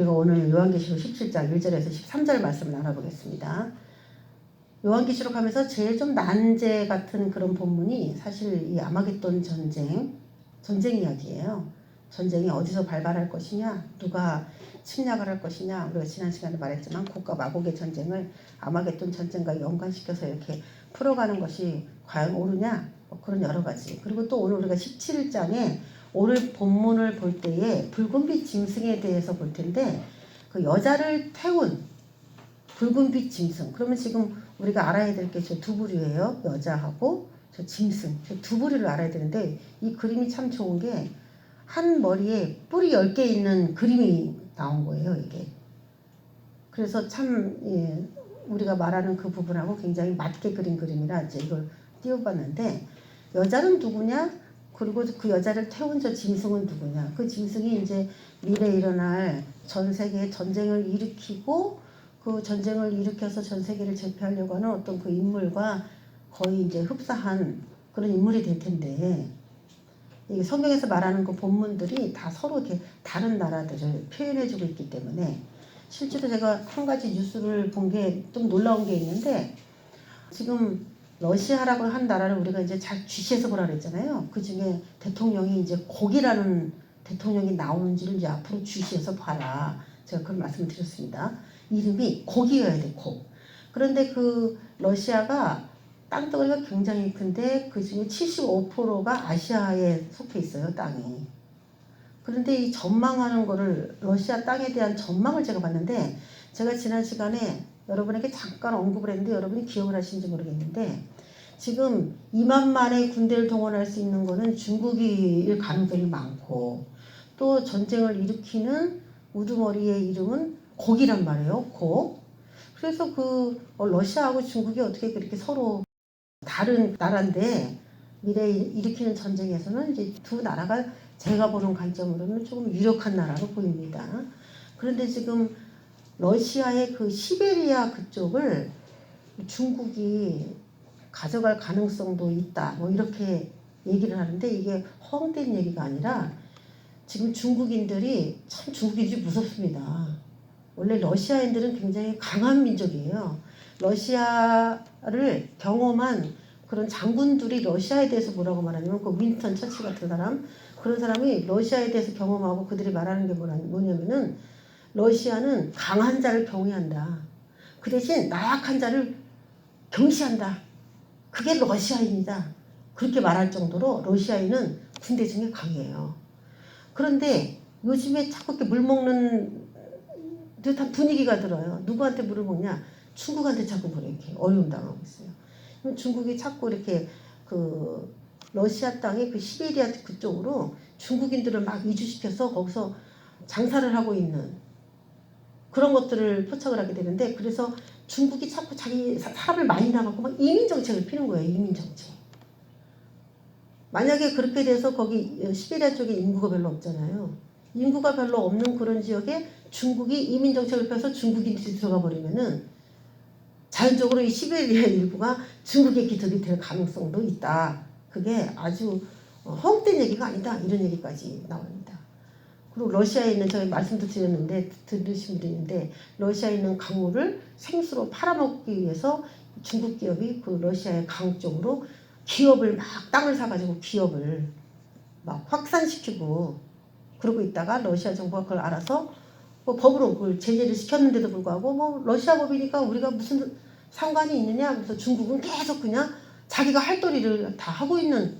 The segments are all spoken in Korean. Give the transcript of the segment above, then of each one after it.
우리가 오늘 요한계시록 17장 1절에서 13절 말씀을 알아보겠습니다. 요한계시록 하면서 제일 좀 난제 같은 그런 본문이 사실 이 아마겟돈 전쟁 이야기예요. 전쟁이 어디서 발발할 것이냐, 누가 침략을 할 것이냐, 우리가 지난 시간에 말했지만 곡과 마곡의 전쟁을 아마겟돈 전쟁과 연관시켜서 이렇게 풀어가는 것이 과연 옳으냐, 그런 여러 가지. 그리고 또 오늘 우리가 17장에 오늘 본문을 볼 때에 붉은빛 짐승에 대해서 볼 텐데, 그 여자를 태운 붉은빛 짐승. 그러면 지금 우리가 알아야 될 게 저 두 부류예요. 여자하고 저 짐승. 저 두 부류를 알아야 되는데, 이 그림이 참 좋은 게 한 머리에 뿔이 10개 있는 그림이 나온 거예요, 이게. 그래서 참 우리가 말하는 그 부분하고 굉장히 맞게 그린 그림이라 이제 이걸 띄워봤는데, 여자는 누구냐? 그리고 그 여자를 태운 저 짐승은 누구냐? 그 짐승이 이제 미래에 일어날 전 세계에 전쟁을 일으키고, 그 전쟁을 일으켜서 전 세계를 제패하려고 하는 어떤 그 인물과 거의 이제 흡사한 그런 인물이 될 텐데, 이게 성경에서 말하는 그 본문들이 다 서로 이렇게 다른 나라들을 표현해주고 있기 때문에, 실제로 제가 한 가지 뉴스를 본 게 좀 놀라운 게 있는데, 지금 러시아라고 한 나라를 우리가 이제 잘 주시해서 보라 그랬잖아요. 그 중에 대통령이 이제 곡이라는 대통령이 나오는지를 이제 앞으로 주시해서 봐라. 제가 그런 말씀을 드렸습니다. 이름이 곡이어야 돼, 곡. 그런데 그 러시아가 땅덩어리가 굉장히 큰데 그 중에 75%가 아시아에 속해 있어요, 땅이. 그런데 이 전망하는 거를, 러시아 땅에 대한 전망을 제가 봤는데, 제가 지난 시간에 여러분에게 잠깐 언급을 했는데 여러분이 기억을 하시는지 모르겠는데, 지금 2만만의 군대를 동원할 수 있는 거는 중국일 가능성이 많고, 또 전쟁을 일으키는 우두머리의 이름은 곡이란 말이에요, 곡. 그래서 그 러시아하고 중국이 어떻게 그렇게 서로 다른 나라인데, 미래에 일으키는 전쟁에서는 이제 두 나라가 제가 보는 관점으로는 조금 유력한 나라로 보입니다. 그런데 지금 러시아의 그 시베리아 그쪽을 중국이 가져갈 가능성도 있다, 뭐 이렇게 얘기를 하는데, 이게 허황된 얘기가 아니라 지금 중국인들이 참 중국인들이 무섭습니다. 원래 러시아인들은 굉장히 강한 민족이에요. 러시아를 경험한 그런 장군들이 러시아에 대해서 뭐라고 말하냐면, 그 윈스턴 처칠 같은 사람, 그런 사람이 러시아에 대해서 경험하고 그들이 말하는 게 뭐냐면은, 러시아는 강한 자를 경외한다. 그 대신 나약한 자를 경시한다. 그게 러시아인이다. 그렇게 말할 정도로 러시아인은 군대 중에 강해요. 그런데 요즘에 자꾸 이렇게 물 먹는 듯한 분위기가 들어요. 누구한테 물을 먹냐? 중국한테 자꾸 그렇게 어려움 당하고 있어요. 중국이 자꾸 이렇게 그 러시아 땅의 그 시베리아 그쪽으로 중국인들을 막 이주시켜서 거기서 장사를 하고 있는 그런 것들을 포착을 하게 되는데, 그래서 중국이 자꾸 자기 사람을 많이 나가고 막 이민 정책을 피는 거예요. 이민 정책. 만약에 그렇게 돼서 거기 시베리아 쪽에 인구가 별로 없잖아요. 인구가 별로 없는 그런 지역에 중국이 이민 정책을 펴서 중국인들이 들어가 버리면은 자연적으로 이 시베리아 일부가 중국의 기득이 될 가능성도 있다. 그게 아주 헛된 얘기가 아니다. 이런 얘기까지 나옵니다. 그리고 러시아에 있는, 제가 말씀도 드렸는데 들으신 분이 있는데, 러시아에 있는 강물을 생수로 팔아먹기 위해서 중국 기업이 그 러시아의 강 쪽으로 기업을 막 땅을 사가지고 기업을 막 확산시키고 그러고 있다가, 러시아 정부가 그걸 알아서 뭐 법으로 그걸 제재를 시켰는데도 불구하고, 뭐 러시아 법이니까 우리가 무슨 상관이 있느냐, 그래서 중국은 계속 그냥 자기가 할 도리를 다 하고 있는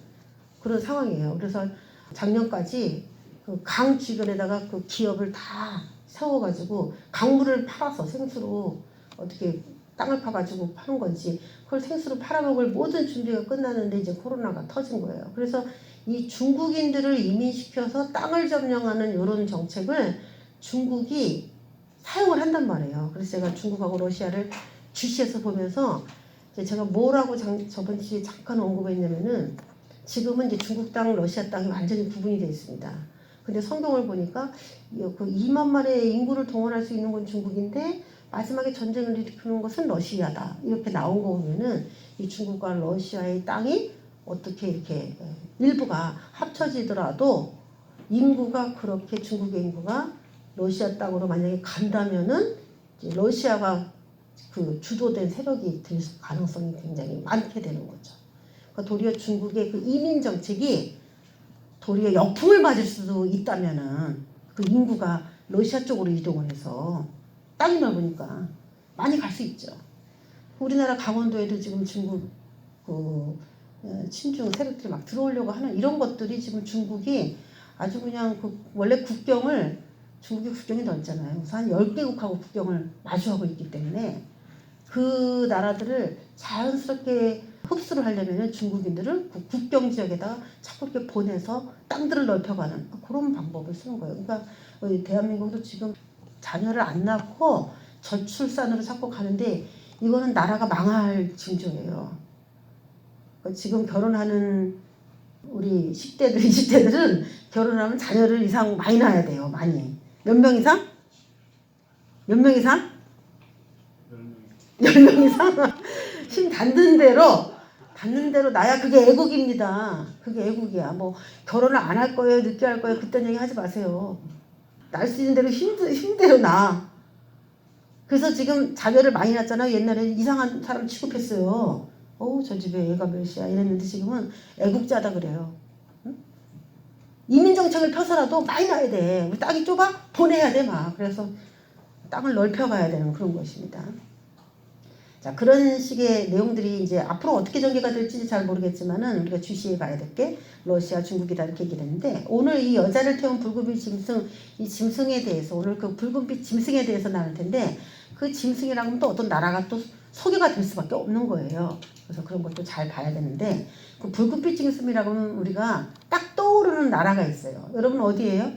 그런 상황이에요. 그래서 작년까지 그 강 주변에다가 그 기업을 다 세워가지고 강물을 팔아서 생수로 어떻게 땅을 파가지고 파는 건지, 그걸 생수로 팔아먹을 모든 준비가 끝났는데 이제 코로나가 터진 거예요. 그래서 이 중국인들을 이민시켜서 땅을 점령하는 이런 정책을 중국이 사용을 한단 말이에요. 그래서 제가 중국하고 러시아를 주시해서 보면서 제가 뭐라고 저번 주에 잠깐 언급했냐면은, 지금은 이제 중국 땅, 러시아 땅이 완전히 구분이 되어 있습니다. 근데 성경을 보니까 그 2만만의 인구를 동원할 수 있는 건 중국인데, 마지막에 전쟁을 일으키는 것은 러시아다. 이렇게 나온 거 보면은 이 중국과 러시아의 땅이 어떻게 이렇게 일부가 합쳐지더라도 인구가 그렇게, 중국의 인구가 러시아 땅으로 만약에 간다면은 이제 러시아가 그 주도된 세력이 될 가능성이 굉장히 많게 되는 거죠. 그러니까 도리어 중국의 그 이민 정책이 도리어 역풍을 맞을 수도 있다면은 그 인구가 러시아 쪽으로 이동을 해서 땅이 넓으니까 많이 갈 수 있죠. 우리나라 강원도에도 지금 중국 그 친중 세력들이 막 들어오려고 하는 이런 것들이 지금 중국이 아주 그냥 그 원래 국경을 중국이 국경이 넓잖아요. 그래서 한 10개국하고 국경을 마주하고 있기 때문에 그 나라들을 자연스럽게 흡수를 하려면 중국인들을 그 국경 지역에다가 자꾸 이렇게 보내서 땅들을 넓혀가는 그런 방법을 쓰는 거예요. 그러니까 대한민국도 지금 자녀를 안 낳고 저출산으로 자꾸 가는데 이거는 나라가 망할 징조예요. 그러니까 지금 결혼하는 우리 10대들, 20대들은 결혼하면 자녀를 이상 많이 낳아야 돼요. 많이. 몇 명 이상? 몇 명 이상? 10명 이상? 힘 닿는 대로 나야 그게 애국입니다. 그게 애국이야. 뭐 결혼을 안 할 거예요, 늦게 할 거예요, 그딴 얘기 하지 마세요. 날 수 있는 대로 힘대로 나. 그래서 지금 자녀를 많이 낳잖아. 옛날에 이상한 사람 취급했어요. 저 집에 애가 몇이야 이랬는데 지금은 애국자다 그래요. 응? 이민정책을 펴서라도 많이 낳아야 돼. 우리 땅이 좁아? 보내야 돼 막. 그래서 땅을 넓혀가야 되는 그런 것입니다. 자, 그런 식의 내용들이 이제 앞으로 어떻게 전개가 될지 잘 모르겠지만은 우리가 주시해 가야 될 게 러시아, 중국이다 이렇게 얘기를 했는데 오늘 이 여자를 태운 붉은빛 짐승, 이 짐승에 대해서 오늘 그 붉은빛 짐승에 대해서 나눌 텐데 그 짐승이라고 하면 또 어떤 나라가 또 소개가 될 수밖에 없는 거예요. 그래서 그런 것도 잘 봐야 되는데 그 붉은빛 짐승이라고 하면 우리가 딱 떠오르는 나라가 있어요. 여러분 어디예요?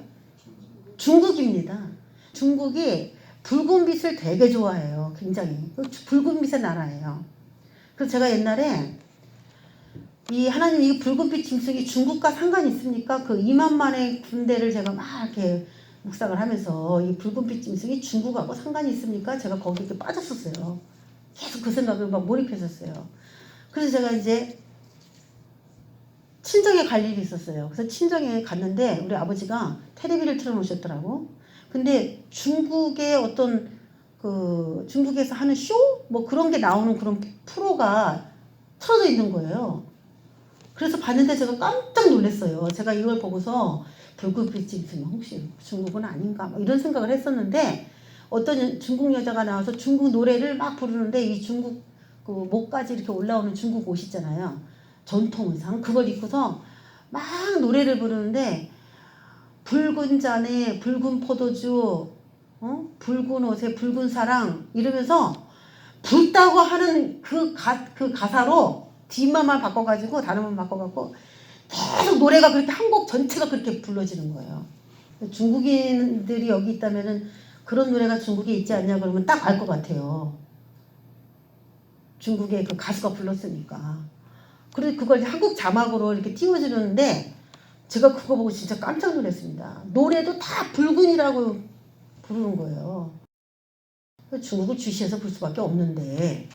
중국입니다. 중국이 붉은빛을 되게 좋아해요. 굉장히. 붉은빛의 나라예요. 그래서 제가 옛날에 이 하나님 이 붉은빛 짐승이 중국과 상관이 있습니까? 그 2만만의 군대를 제가 막 이렇게 묵상을 하면서 이 붉은빛 짐승이 중국하고 상관이 있습니까? 제가 거기 이렇게 빠졌었어요. 계속 그 생각을 막 몰입했었어요. 그래서 제가 이제 친정에 갈 일이 있었어요. 그래서 친정에 갔는데 우리 아버지가 텔레비를 틀어놓으셨더라고. 근데 중국의 어떤 그 중국에서 하는 쇼? 뭐 그런 게 나오는 그런 프로가 틀어져 있는 거예요. 그래서 봤는데 제가 깜짝 놀랐어요. 제가 이걸 보고서 붉은빛 짐승 혹시 중국은 아닌가 뭐 이런 생각을 했었는데 어떤 중국 여자가 나와서 중국 노래를 막 부르는데 이 중국 그 목까지 이렇게 올라오는 중국 옷 있잖아요. 전통 의상 그걸 입고서 막 노래를 부르는데 붉은 잔에 붉은 포도주, 붉은 옷에 붉은 사랑 이러면서 붉다고 하는 그 가사로 뒷말만 바꿔가지고 단어만 바꿔갖고 계속 노래가 그렇게 한 곡 전체가 그렇게 불러지는 거예요. 중국인들이 여기 있다면은 그런 노래가 중국에 있지 않냐 그러면 딱 알 것 같아요. 중국의 그 가수가 불렀으니까. 그래서 그걸 한국 자막으로 이렇게 띄워주는데 제가 그거 보고 진짜 깜짝 놀랐습니다. 노래도 다 붉은이라고 부르는 거예요. 중국을 주시해서 볼 수밖에 없는데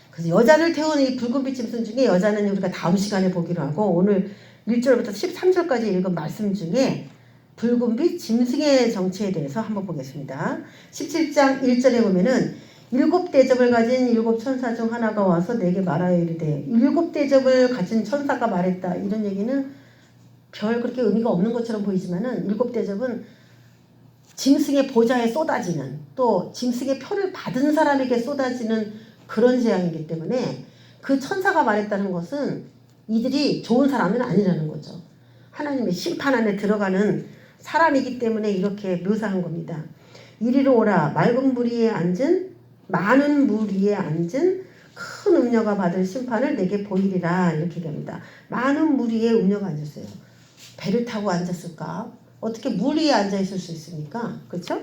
그래서 여자를 태우는 이 붉은빛 짐승 중에 여자는 우리가 다음 시간에 보기로 하고 오늘 1절부터 13절까지 읽은 말씀 중에 붉은빛 짐승의 정체에 대해서 한번 보겠습니다. 17장 1절에 보면은 7대접을 가진 7천사 중 하나가 와서 내게 말하여 이르되 7대접을 가진 천사가 말했다. 이런 얘기는 별 그렇게 의미가 없는 것처럼 보이지만은 7대접은 짐승의 보좌에 쏟아지는 또 짐승의 표를 받은 사람에게 쏟아지는 그런 재앙이기 때문에 그 천사가 말했다는 것은 이들이 좋은 사람은 아니라는 거죠. 하나님의 심판 안에 들어가는 사람이기 때문에 이렇게 묘사한 겁니다. 이리로 오라 맑은 물 위에 앉은 많은 물 위에 앉은 큰 음녀가 받을 심판을 내게 보이리라 이렇게 얘기합니다. 많은 물 위에 음녀가 앉았어요. 배를 타고 앉았을까? 어떻게 물 위에 앉아있을 수 있습니까? 그렇죠?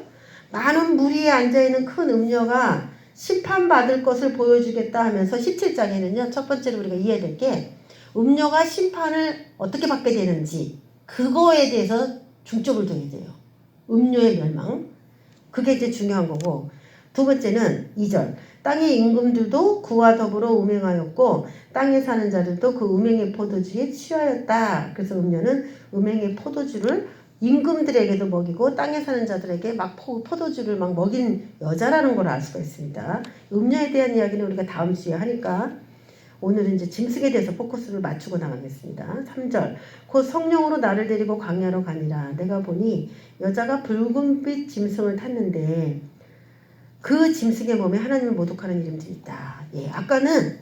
많은 물 위에 앉아있는 큰 음녀가 심판받을 것을 보여주겠다 하면서 17장에는요. 첫 번째로 우리가 이해될 게 음녀가 심판을 어떻게 받게 되는지 그거에 대해서 중점을 둬야 돼요. 음녀의 멸망. 그게 이제 중요한 거고 두 번째는 2절 땅의 임금들도 그와 더불어 음행하였고 땅에 사는 자들도 그 음행의 포도주에 취하였다. 그래서 음녀는 음행의 포도주를 임금들에게도 먹이고 땅에 사는 자들에게 막 포도주를 막 먹인 여자라는 걸 알 수가 있습니다. 음녀에 대한 이야기는 우리가 다음 주에 하니까 오늘은 이제 짐승에 대해서 포커스를 맞추고 나가겠습니다. 3절 곧 성령으로 나를 데리고 광야로 가니라. 내가 보니 여자가 붉은빛 짐승을 탔는데 그 짐승의 몸에 하나님을 모독하는 이름들이 있다. 예, 아까는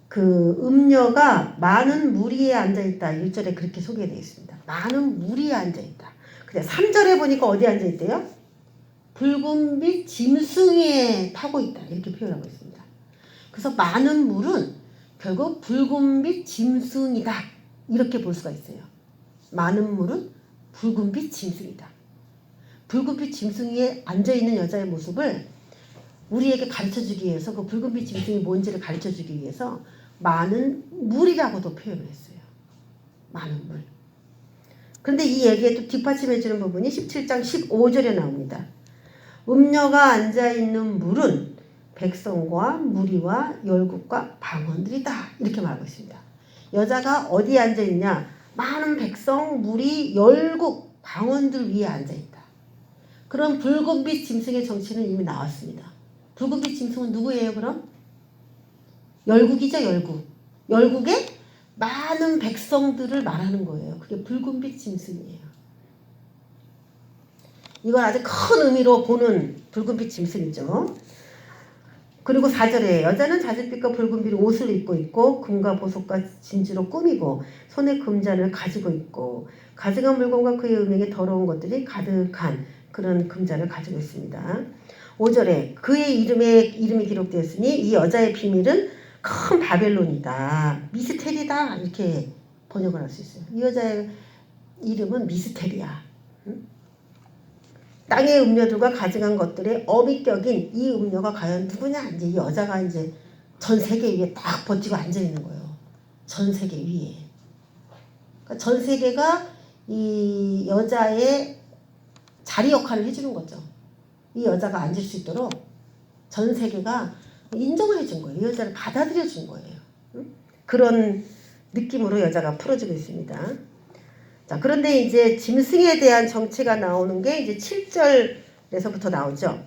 그 음녀가 많은 무리에 앉아있다. 1절에 그렇게 소개되어 있습니다. 많은 무리에 앉아있다. 근데 3절에 보니까 어디에 앉아있대요? 붉은빛 짐승에 타고 있다. 이렇게 표현하고 있습니다. 그래서 많은 물은 결국 붉은빛 짐승이다. 이렇게 볼 수가 있어요. 많은 물은 붉은빛 짐승이다. 붉은빛 짐승 위에 앉아있는 여자의 모습을 우리에게 가르쳐주기 위해서 그 붉은빛 짐승이 뭔지를 가르쳐주기 위해서 많은 물이라고도 표현을 했어요. 많은 물. 그런데 이 얘기에 또 뒷받침해주는 부분이 17장 15절에 나옵니다. 음녀가 앉아있는 물은 백성과 무리와 열국과 방언들이다. 이렇게 말하고 있습니다. 여자가 어디에 앉아있냐? 많은 백성, 무리, 열국, 방언들 위에 앉아있다. 그럼 붉은빛 짐승의 정체는 이미 나왔습니다. 붉은빛 짐승은 누구예요 그럼? 열국이죠. 열국. 열국의 많은 백성들을 말하는 거예요. 그게 붉은빛 짐승이에요. 이건 아주 큰 의미로 보는 붉은빛 짐승이죠. 그리고 4절에 여자는 자줏빛과 붉은빛 옷을 입고 있고 금과 보석과 진주로 꾸미고 손에 금잔을 가지고 있고 가증한 물건과 그의 음행에 더러운 것들이 가득한 그런 금잔을 가지고 있습니다. 5절에 그의 이름이 기록되었으니 이 여자의 비밀은 큰 바벨론이다. 미스테리다. 이렇게 번역을 할 수 있어요. 이 여자의 이름은 미스테리야. 땅의 음녀들과 가증한 것들의 어미 격인 이 음녀가 과연 누구냐? 이제 이 여자가 이제 전 세계 위에 딱 버티고 앉아 있는 거예요. 전 세계 위에. 그러니까 전 세계가 이 여자의 자리 역할을 해주는 거죠. 이 여자가 앉을 수 있도록 전 세계가 인정해 준 거예요. 이 여자를 받아들여 준 거예요. 그런 느낌으로 여자가 풀어지고 있습니다. 자, 그런데 이제 짐승에 대한 정체가 나오는 게 이제 7절에서부터 나오죠.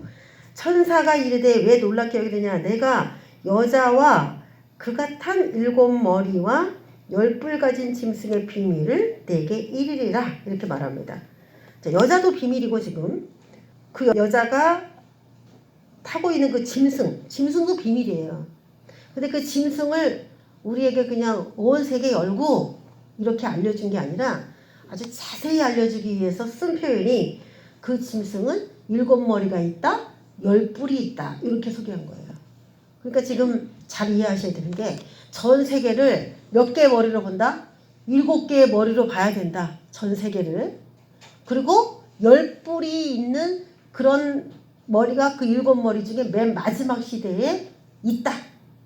천사가 이르되 왜 놀랍게 여기느냐? 내가 여자와 그가 탄 7머리와 10뿔 가진 짐승의 비밀을 내게 이르리라. 이렇게 말합니다. 자, 여자도 비밀이고 지금 그 여자가 타고 있는 그 짐승도 비밀이에요. 근데 그 짐승을 우리에게 그냥 온 세계 열고 이렇게 알려준 게 아니라 아주 자세히 알려주기 위해서 쓴 표현이 그 짐승은 7머리가 있다, 10뿔이 있다. 이렇게 소개한 거예요. 그러니까 지금 잘 이해하셔야 되는 게 전 세계를 몇 개의 머리로 본다? 7개의 머리로 봐야 된다. 전 세계를. 그리고 10뿔이 있는 그런 머리가 그 7머리 중에 맨 마지막 시대에 있다.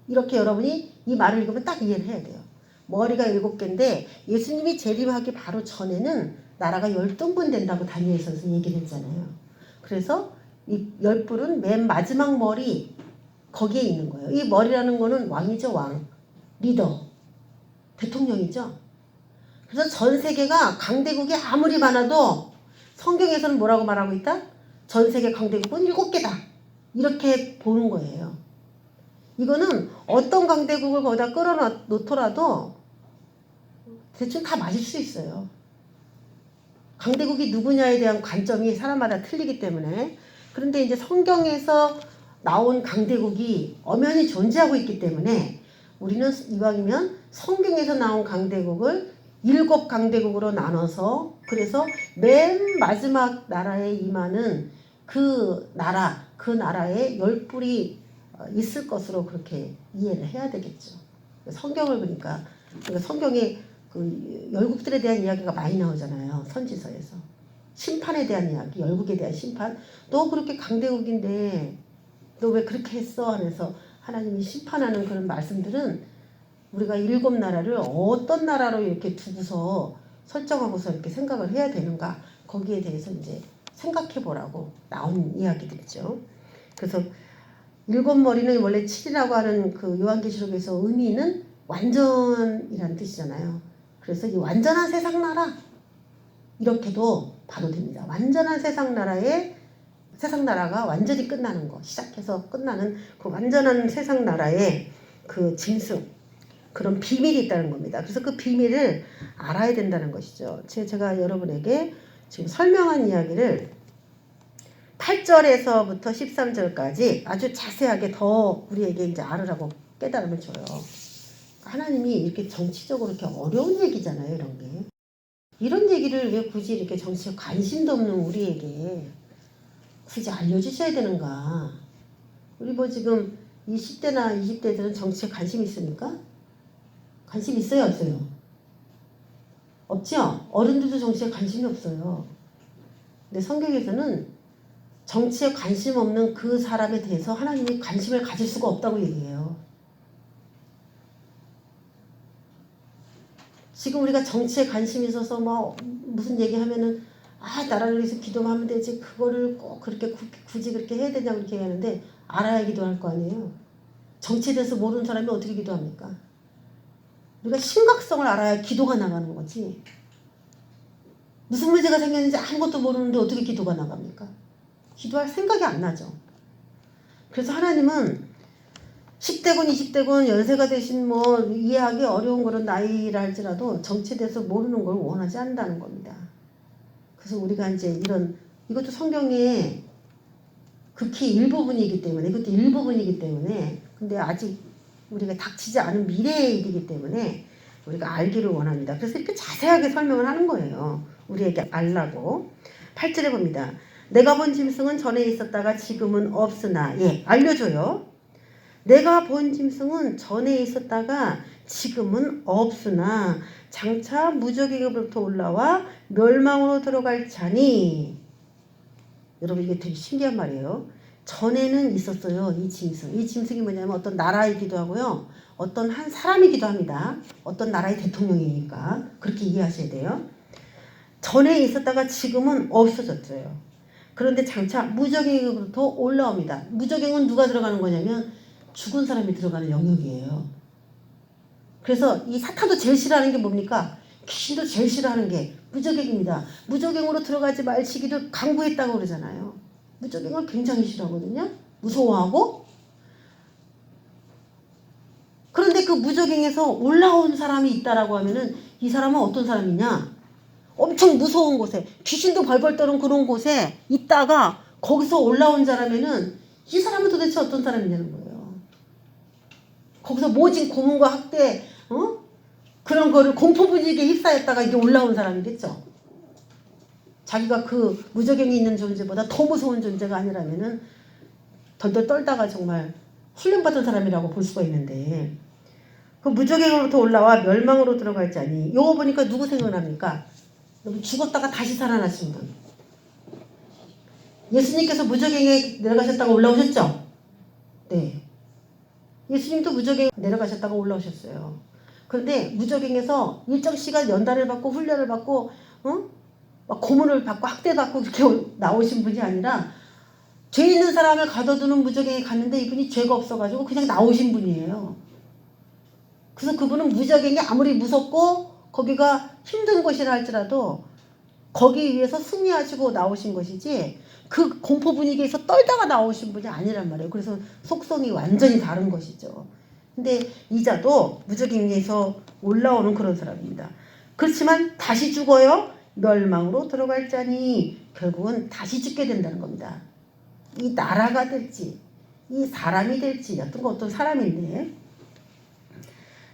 이렇게 여러분이 이 말을 읽으면 딱 이해를 해야 돼요. 머리가 7개인데 예수님이 재림하기 바로 전에는 나라가 10등분 된다고 다니엘서에서 얘기를 했잖아요. 그래서 이 10뿔은 맨 마지막 머리 거기에 있는 거예요. 이 머리라는 거는 왕이죠. 왕. 리더. 대통령이죠. 그래서 전 세계가 강대국이 아무리 많아도 성경에서는 뭐라고 말하고 있다? 전 세계 강대국은 7개다. 이렇게 보는 거예요. 이거는 어떤 강대국을 거기다 끌어놓더라도 대충 다 맞을 수 있어요. 강대국이 누구냐에 대한 관점이 사람마다 틀리기 때문에. 그런데 이제 성경에서 나온 강대국이 엄연히 존재하고 있기 때문에 우리는 이왕이면 성경에서 나온 강대국을 7강대국으로 나눠서 그래서 맨 마지막 나라에 임하는 그 나라에 10뿔이 있을 것으로 그렇게 이해를 해야 되겠죠. 성경을 보니까 성경에 그 열국들에 대한 이야기가 많이 나오잖아요. 선지서에서. 심판에 대한 이야기, 열국에 대한 심판. 너 그렇게 강대국인데 너 왜 그렇게 했어? 하면서 하나님이 심판하는 그런 말씀들은 우리가 7나라를 어떤 나라로 이렇게 두고서 설정하고서 이렇게 생각을 해야 되는가, 거기에 대해서 이제 생각해 보라고 나온 이야기들이죠. 그래서 7머리는 원래 7이라고 하는 그 요한계시록에서 의미는 완전이라는 뜻이잖아요. 그래서 이 완전한 세상 나라 이렇게도 봐도 됩니다. 완전한 세상 나라가 완전히 끝나는 거, 시작해서 끝나는 그 완전한 세상 나라의 그 짐승, 그런 비밀이 있다는 겁니다. 그래서 그 비밀을 알아야 된다는 것이죠. 제가 여러분에게 지금 설명한 이야기를 8절에서부터 13절까지 아주 자세하게 더 우리에게 이제 알으라고 깨달음을 줘요. 하나님이 이렇게 정치적으로 이렇게 어려운 얘기잖아요, 이런 게. 이런 얘기를 왜 굳이 이렇게 정치에 관심도 없는 우리에게 굳이 알려주셔야 되는가? 우리 뭐 지금 20대나 20대들은 정치에 관심 있습니까? 관심 있어요, 없어요? 없죠? 어른들도 정치에 관심이 없어요. 근데 성경에서는 정치에 관심 없는 그 사람에 대해서 하나님이 관심을 가질 수가 없다고 얘기해요. 지금 우리가 정치에 관심이 있어서 뭐 무슨 얘기하면은 나라를 위해서 기도만 하면 되지 그거를 꼭 그렇게 굳이 그렇게 해야 되냐고 이렇게 얘기하는데 알아야 기도할 거 아니에요. 정치에 대해서 모르는 사람이 어떻게 기도합니까? 우리가 심각성을 알아야 기도가 나가는 거지. 무슨 문제가 생겼는지 아무것도 모르는데 어떻게 기도가 나갑니까? 기도할 생각이 안 나죠. 그래서 하나님은 10대군 20대군 연세가 되신 뭐 이해하기 어려운 그런 나이라 할지라도 정치에 대해서 모르는 걸 원하지 않는다는 겁니다. 그래서 우리가 이제 이것도 성경의 극히 일부분이기 때문에 이것도 일부분이기 때문에 근데 아직 우리가 닥치지 않은 미래의 일이기 때문에 우리가 알기를 원합니다. 그래서 이렇게 자세하게 설명을 하는 거예요. 우리에게 알라고. 8절에 봅니다. 내가 본 짐승은 전에 있었다가 지금은 없으나 알려줘요. 내가 본 짐승은 전에 있었다가 지금은 없으나 장차 무적에게로부터 올라와 멸망으로 들어갈 자니. 여러분 이게 되게 신기한 말이에요. 전에는 있었어요. 이 짐승. 이 짐승이 뭐냐면 어떤 나라이기도 하고요. 어떤 한 사람이기도 합니다. 어떤 나라의 대통령이니까. 그렇게 이해하셔야 돼요. 전에 있었다가 지금은 없어졌어요. 그런데 장차 무적에게로부터 올라옵니다. 무적행은 누가 들어가는 거냐면 죽은 사람이 들어가는 영역이에요. 그래서 이 사탄도 제일 싫어하는 게 뭡니까? 귀신도 제일 싫어하는 게 무적행입니다. 무적행으로 들어가지 말시기를 강구했다고 그러잖아요. 무적행을 굉장히 싫어하거든요. 무서워하고. 그런데 그 무적행에서 올라온 사람이 있다라고 하면은 이 사람은 어떤 사람이냐? 엄청 무서운 곳에 귀신도 벌벌 떠는 그런 곳에 있다가 거기서 올라온 사람에는 이 사람은 도대체 어떤 사람이냐는 거예요. 거기서 모진 고문과 학대 그런 거를 공포 분위기에 휩싸였다가 이게 올라온 사람이겠죠. 자기가 그 무적행이 있는 존재보다 더 무서운 존재가 아니라면은 덜덜 떨다가 정말 훈련받은 사람이라고 볼 수가 있는데 그 무적행으로부터 올라와 멸망으로 들어갈 자니. 요거 보니까 누구 생각납니까? 죽었다가 다시 살아나신 분. 예수님께서 무적행에 내려가셨다가 올라오셨죠? 네. 예수님도 무적행에 내려가셨다가 올라오셨어요. 그런데 무적행에서 일정 시간 연단을 받고 훈련을 받고 막 고문을 받고 학대받고 이렇게 나오신 분이 아니라 죄 있는 사람을 가둬두는 무적행에 갔는데 이분이 죄가 없어가지고 그냥 나오신 분이에요. 그래서 그분은 무적행이 아무리 무섭고 거기가 힘든 곳이라 할지라도 거기 위해서 승리하시고 나오신 것이지 그 공포 분위기에서 떨다가 나오신 분이 아니란 말이에요. 그래서 속성이 완전히 다른 것이죠. 근데 이자도 무적행에서 올라오는 그런 사람입니다. 그렇지만 다시 죽어요. 멸망으로 들어갈 자니. 결국은 다시 죽게 된다는 겁니다. 이 나라가 될지 이 사람이 될지 어떤 사람인데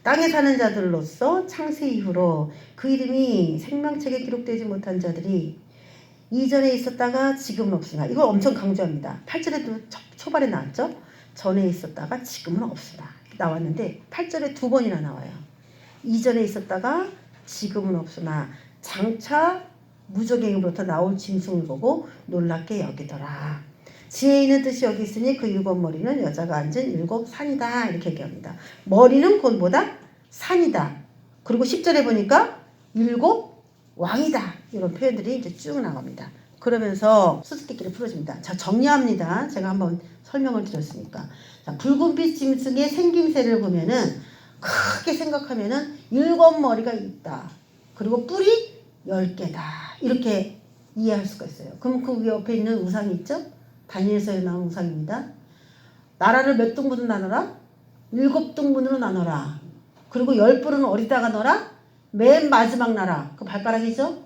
땅에 사는 자들로서 창세 이후로 그 이름이 생명책에 기록되지 못한 자들이 이전에 있었다가 지금은 없으나. 이걸 엄청 강조합니다. 8절에도 초반에 나왔죠. 전에 있었다가 지금은 없으나 나왔는데 8절에 2번이나 나와요. 이전에 있었다가 지금은 없으나 장차 무적행으로부터 나올 짐승을 보고 놀랍게 여기더라. 지혜 있는 뜻이 여기 있으니 그 7 머리는 여자가 앉은 7 산이다. 이렇게 얘기합니다. 머리는 곧 뭐다? 산이다. 그리고 10절에 보니까 7 왕이다. 이런 표현들이 이제 쭉 나갑니다. 그러면서 수수께끼를 풀어줍니다. 자, 정리합니다. 제가 한번 설명을 드렸으니까. 자, 붉은빛 짐승의 생김새를 보면은 크게 생각하면은 7 머리가 있다. 그리고 뿔이 10개다. 이렇게 이해할 수가 있어요. 그럼 그 옆에 있는 우상이 있죠? 다니엘서에 나온 우상입니다. 나라를 몇 등분으로 나눠라? 7등분으로 나눠라. 그리고 10뿔은 어디다가 넣어라? 맨 마지막 나라. 그 발가락이죠?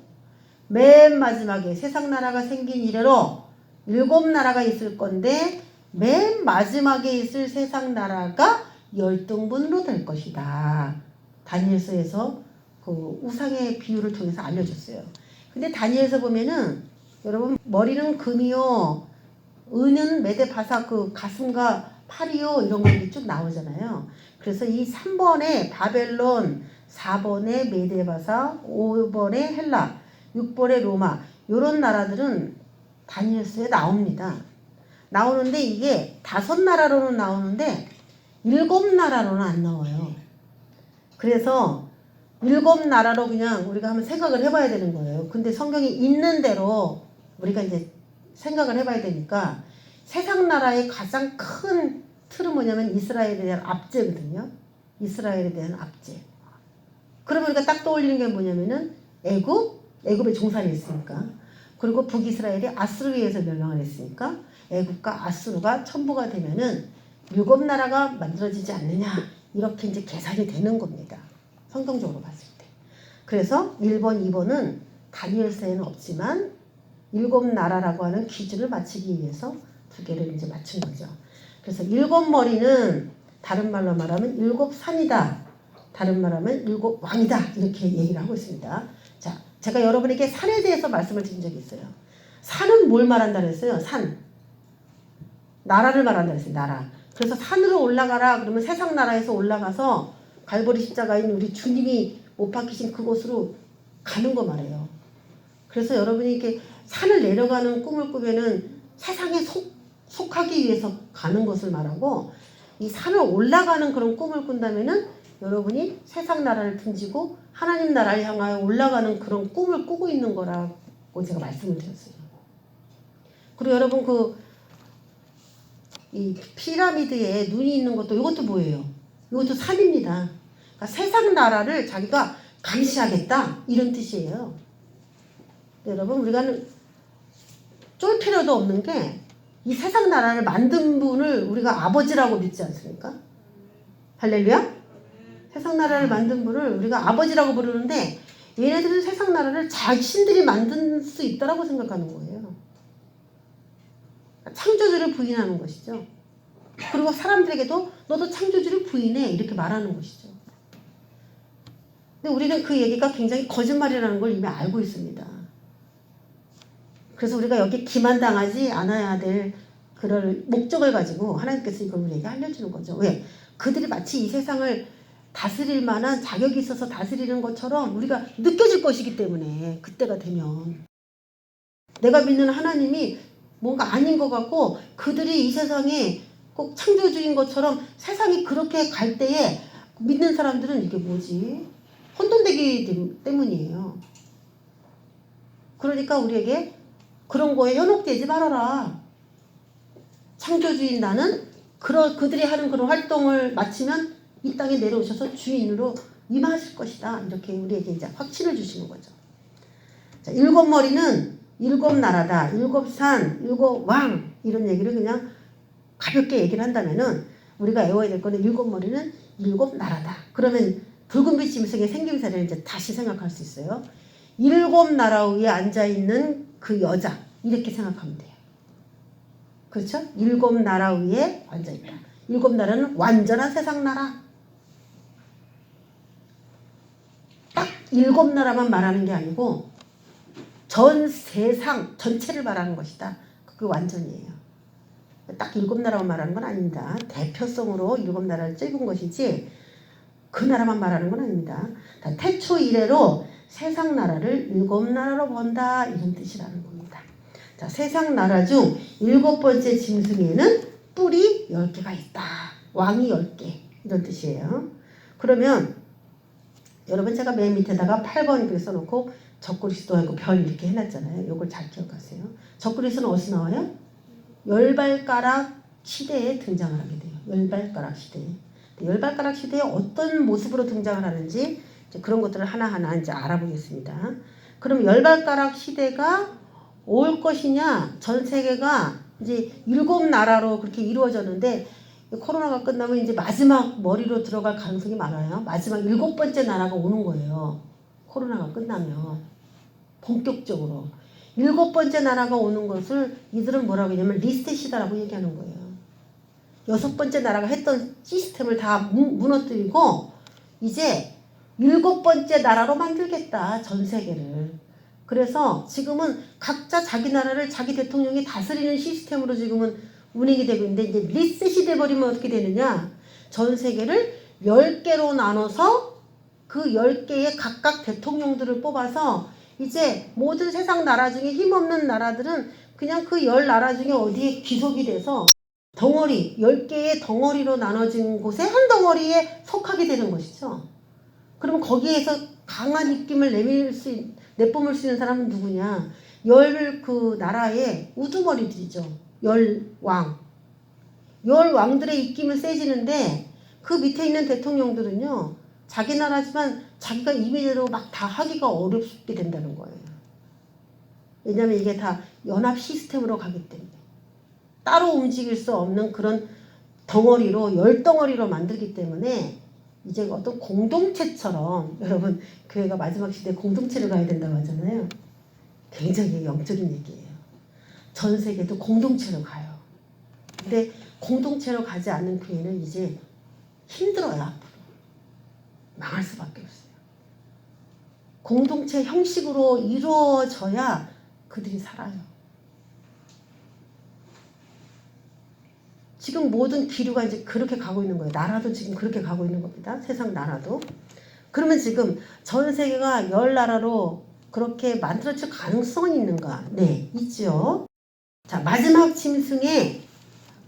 맨 마지막에 세상 나라가 생긴 이래로 7나라가 있을 건데 맨 마지막에 있을 세상 나라가 10등분으로 될 것이다. 다니엘서에서 그 우상의 비유를 통해서 알려줬어요. 근데 다니엘서 보면은 여러분 머리는 금이요, 은은 메대바사 그 가슴과 팔이요 이런 것들이 쭉 나오잖아요. 그래서 이 3번에 바벨론, 4번에 메대바사, 5번에 헬라, 6번에 로마 이런 나라들은 다니엘서에 나옵니다. 나오는데 이게 5나라로는 나오는데 7나라로는 안 나와요. 그래서 7나라로 그냥 우리가 한번 생각을 해봐야 되는 거예요. 근데 성경이 있는 대로 우리가 이제 생각을 해봐야 되니까 세상 나라의 가장 큰 틀은 뭐냐면 이스라엘에 대한 압제거든요. 이스라엘에 대한 압제. 그러면 우리가 딱 떠올리는 게 뭐냐면은 애굽에 종살이 했으니까. 그리고 북이스라엘이 아수르에 의해서 멸망을 했으니까 애굽과 아수르가 첨부가 되면은 7나라가 만들어지지 않느냐 이렇게 이제 계산이 되는 겁니다. 성경적으로 봤을 때. 그래서 1번, 2번은 다니엘서에는 없지만 7나라라고 하는 기준을 맞추기 위해서 2개를 이제 맞춘 거죠. 그래서 7머리는 다른 말로 말하면 7산이다. 다른 말로 하면 7왕이다. 이렇게 얘기를 하고 있습니다. 자, 제가 여러분에게 산에 대해서 말씀을 드린 적이 있어요. 산은 뭘 말한다 그랬어요? 산. 나라를 말한다 그랬어요. 나라. 그래서 산으로 올라가라 그러면 세상 나라에서 올라가서 갈보리 십자가인 우리 주님이 못 박히신 그곳으로 가는 거 말이에요. 그래서 여러분이 이렇게 산을 내려가는 꿈을 꾸면은 세상에 속하기 위해서 가는 것을 말하고, 이 산을 올라가는 그런 꿈을 꾼다면은 여러분이 세상 나라를 등지고 하나님 나라를 향하여 올라가는 그런 꿈을 꾸고 있는 거라고 제가 말씀을 드렸어요. 그리고 여러분 이 피라미드에 눈이 있는 것도 이것도 뭐예요? 이것도 산입니다. 그러니까 세상 나라를 자기가 감시하겠다 이런 뜻이에요. 여러분 우리가 쫄 필요도 없는 게 이 세상 나라를 만든 분을 우리가 아버지라고 믿지 않습니까? 할렐루야? 세상 나라를 만든 분을 우리가 아버지라고 부르는데 얘네들은 세상 나라를 자신들이 만들 수 있다라고 생각하는 거예요. 창조주를 부인하는 것이죠. 그리고 사람들에게도 너도 창조주를 부인해 이렇게 말하는 것이죠. 근데 우리는 그 얘기가 굉장히 거짓말이라는 걸 이미 알고 있습니다. 그래서 우리가 여기 기만당하지 않아야 될 그럴 목적을 가지고 하나님께서 이걸 우리에게 알려주는 거죠. 왜? 그들이 마치 이 세상을 다스릴 만한 자격이 있어서 다스리는 것처럼 우리가 느껴질 것이기 때문에 그때가 되면 내가 믿는 하나님이 뭔가 아닌 것 같고 그들이 이 세상에 꼭 창조주인 것처럼 세상이 그렇게 갈 때에 믿는 사람들은 이게 뭐지? 혼돈되기 때문이에요. 그러니까 우리에게 그런 거에 현혹되지 말아라. 창조주인 나는 그들이 하는 그런 활동을 마치면 이 땅에 내려오셔서 주인으로 임하실 것이다. 이렇게 우리에게 이제 확신을 주시는 거죠. 자, 7머리는 7나라다. 7산, 7왕 이런 얘기를 그냥 가볍게 얘기를 한다면은 우리가 외워야 될 거는 7머리는 7나라다. 그러면 붉은 빛 짐승의 생김새를 이제 다시 생각할 수 있어요. 7나라 위에 앉아있는 그 여자 이렇게 생각하면 돼요. 그렇죠? 7나라 위에 앉아있다. 7나라는 완전한 세상 나라. 딱 7나라만 말하는 게 아니고 전 세상 전체를 말하는 것이다. 그게 완전이에요. 딱 7나라만 말하는 건 아닙니다. 대표성으로 7나라를 찝은 것이지 그 나라만 말하는 건 아닙니다. 태초 이래로 세상 나라를 7나라로 본다 이런 뜻이라는 겁니다. 자, 세상 나라 중 7번째 짐승에는 뿔이 10개가 있다. 왕이 10개 이런 뜻이에요. 그러면 여러분 제가 맨 밑에다가 8번 이렇게 써놓고 적그리스도하고 별 이렇게 해놨잖아요. 이걸 잘 기억하세요. 적그리스도는 어디서 나와요? 열발가락 시대에 등장을 하게 돼요. 열발가락 시대에. 열발가락 시대에 어떤 모습으로 등장을 하는지 이제 그런 것들을 하나하나 이제 알아보겠습니다. 그럼 열발가락 시대가 올 것이냐, 전 세계가 이제 7나라로 그렇게 이루어졌는데 코로나가 끝나면 이제 마지막 머리로 들어갈 가능성이 많아요. 마지막 7번째 나라가 오는 거예요. 코로나가 끝나면 본격적으로 7번째 나라가 오는 것을 이들은 뭐라고 하냐면 리셋이다라고 얘기하는 거예요. 6번째 나라가 했던 시스템을 다 무너뜨리고 이제 7번째 나라로 만들겠다, 전 세계를. 그래서 지금은 각자 자기 나라를 자기 대통령이 다스리는 시스템으로 지금은 운행이 되고 있는데, 이제 리셋이 돼버리면 어떻게 되느냐, 전 세계를 10개로 나눠서 그 10개의 각각 대통령들을 뽑아서 이제 모든 세상 나라 중에 힘없는 나라들은 그냥 그 10나라 중에 어디에 귀속이 돼서 덩어리, 10개의 덩어리로 나눠진 곳에 한 덩어리에 속하게 되는 것이죠. 그럼 거기에서 강한 입김을 내뿜을 수 있는 사람은 누구냐? 그 나라의 우두머리들이죠. 10왕. 10왕들의 입김은 세지는데 그 밑에 있는 대통령들은요, 자기 나라지만 자기가 임의대로 막 다 하기가 어렵게 된다는 거예요. 왜냐하면 이게 다 연합 시스템으로 가기 때문에. 따로 움직일 수 없는 그런 덩어리로, 10덩어리로 만들기 때문에 이제 어떤 공동체처럼, 여러분 교회가 마지막 시대에 공동체를 가야 된다고 하잖아요. 굉장히 영적인 얘기예요. 전 세계도 공동체로 가요. 근데 공동체로 가지 않는 교회는 이제 힘들어요. 앞으로 망할 수밖에 없어요. 공동체 형식으로 이루어져야 그들이 살아요. 지금 모든 기류가 이제 그렇게 가고 있는 거예요. 나라도 지금 그렇게 가고 있는 겁니다. 세상 나라도. 그러면 지금 전 세계가 10나라로 그렇게 만들어질 가능성은 있는가? 네, 있죠. 자, 마지막 짐승의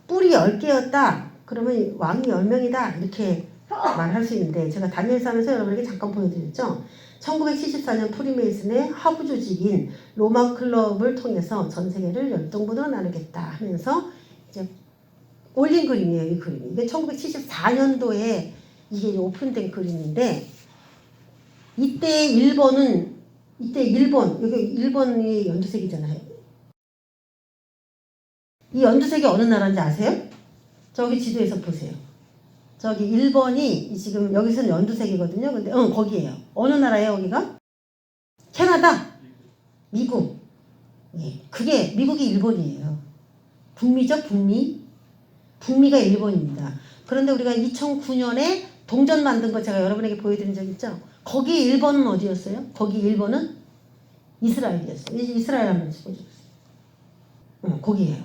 뿔이 10개였다. 그러면 왕이 10명이다. 이렇게 말할 수 있는데, 제가 다니엘서 하면서 여러분에게 잠깐 보여드렸죠. 1974년 프리메이슨의 하부 조직인 로마 클럽을 통해서 전 세계를 10등분으로 나누겠다 하면서 이제 올린 그림이에요. 이 그림이. 이게 1974년도에 이게 오픈된 그림인데, 이때 일본, 여기 일본이 연두색이잖아요. 이 연두색이 어느 나라인지 아세요? 저기 지도에서 보세요. 저기 일본이 지금 여기서는 연두색이거든요. 근데 거기에요. 어느 나라예요, 여기가? 캐나다, 미국. 예, 그게 미국이 일본이에요. 북미죠, 북미. 북미가 일본입니다. 그런데 우리가 2009년에 동전 만든 거 제가 여러분에게 보여드린 적 있죠? 거기 일본은 어디였어요? 거기 일본은 이스라엘이었어요. 이스라엘 한번 보여주세요. 거기에요.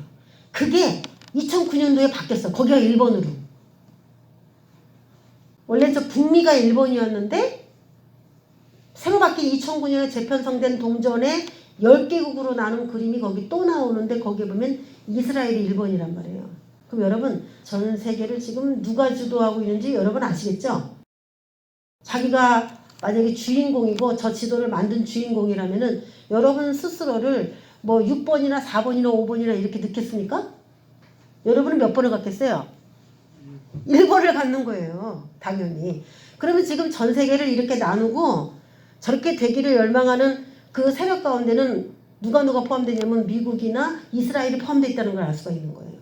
그게 2009년도에 바뀌었어. 거기가 일본으로. 원래 저 북미가 일본이었는데 새로 바뀐 2009년에 재편성된 동전에 10개국으로 나눈 그림이 거기 또 나오는데, 거기에 보면 이스라엘이 일본이란 말이에요. 그럼 여러분, 전 세계를 지금 누가 주도하고 있는지 여러분 아시겠죠? 자기가 만약에 주인공이고 저 지도를 만든 주인공이라면은 여러분 스스로를 뭐 6번이나 4번이나 5번이나 이렇게 넣겠습니까? 여러분은 몇 번을 갖겠어요? 1번을 갖는 거예요. 당연히. 그러면 지금 전 세계를 이렇게 나누고 저렇게 되기를 열망하는 그 세력 가운데는 누가 포함되냐면 미국이나 이스라엘이 포함되어 있다는 걸 알 수가 있는 거예요.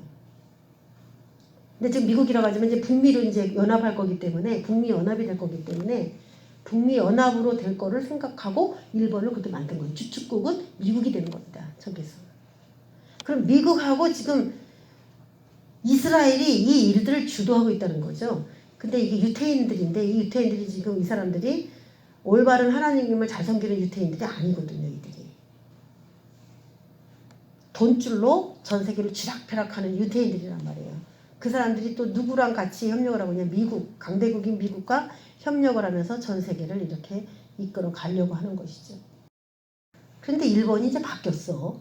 근데 지금 미국이라고 하지만 이제 북미로 이제 연합할 거기 때문에, 북미 연합이 될 거기 때문에 북미 연합으로 될 거를 생각하고 일본을 그렇게 만든 거예요. 주축국은 미국이 되는 겁니다. 저기서. 그럼 미국하고 지금 이스라엘이 이 일들을 주도하고 있다는 거죠. 근데 이게 유태인들인데, 이 유태인들이 지금, 이 사람들이 올바른 하나님을 잘 섬기는 유태인들이 아니거든요. 이들이 돈줄로 전 세계를 쥐락펴락하는 유태인들이란 말이에요. 그 사람들이 또 누구랑 같이 협력을 하고 있냐, 미국, 강대국인 미국과 협력을 하면서 전 세계를 이렇게 이끌어 가려고 하는 것이죠. 그런데 일본이 이제 바뀌었어.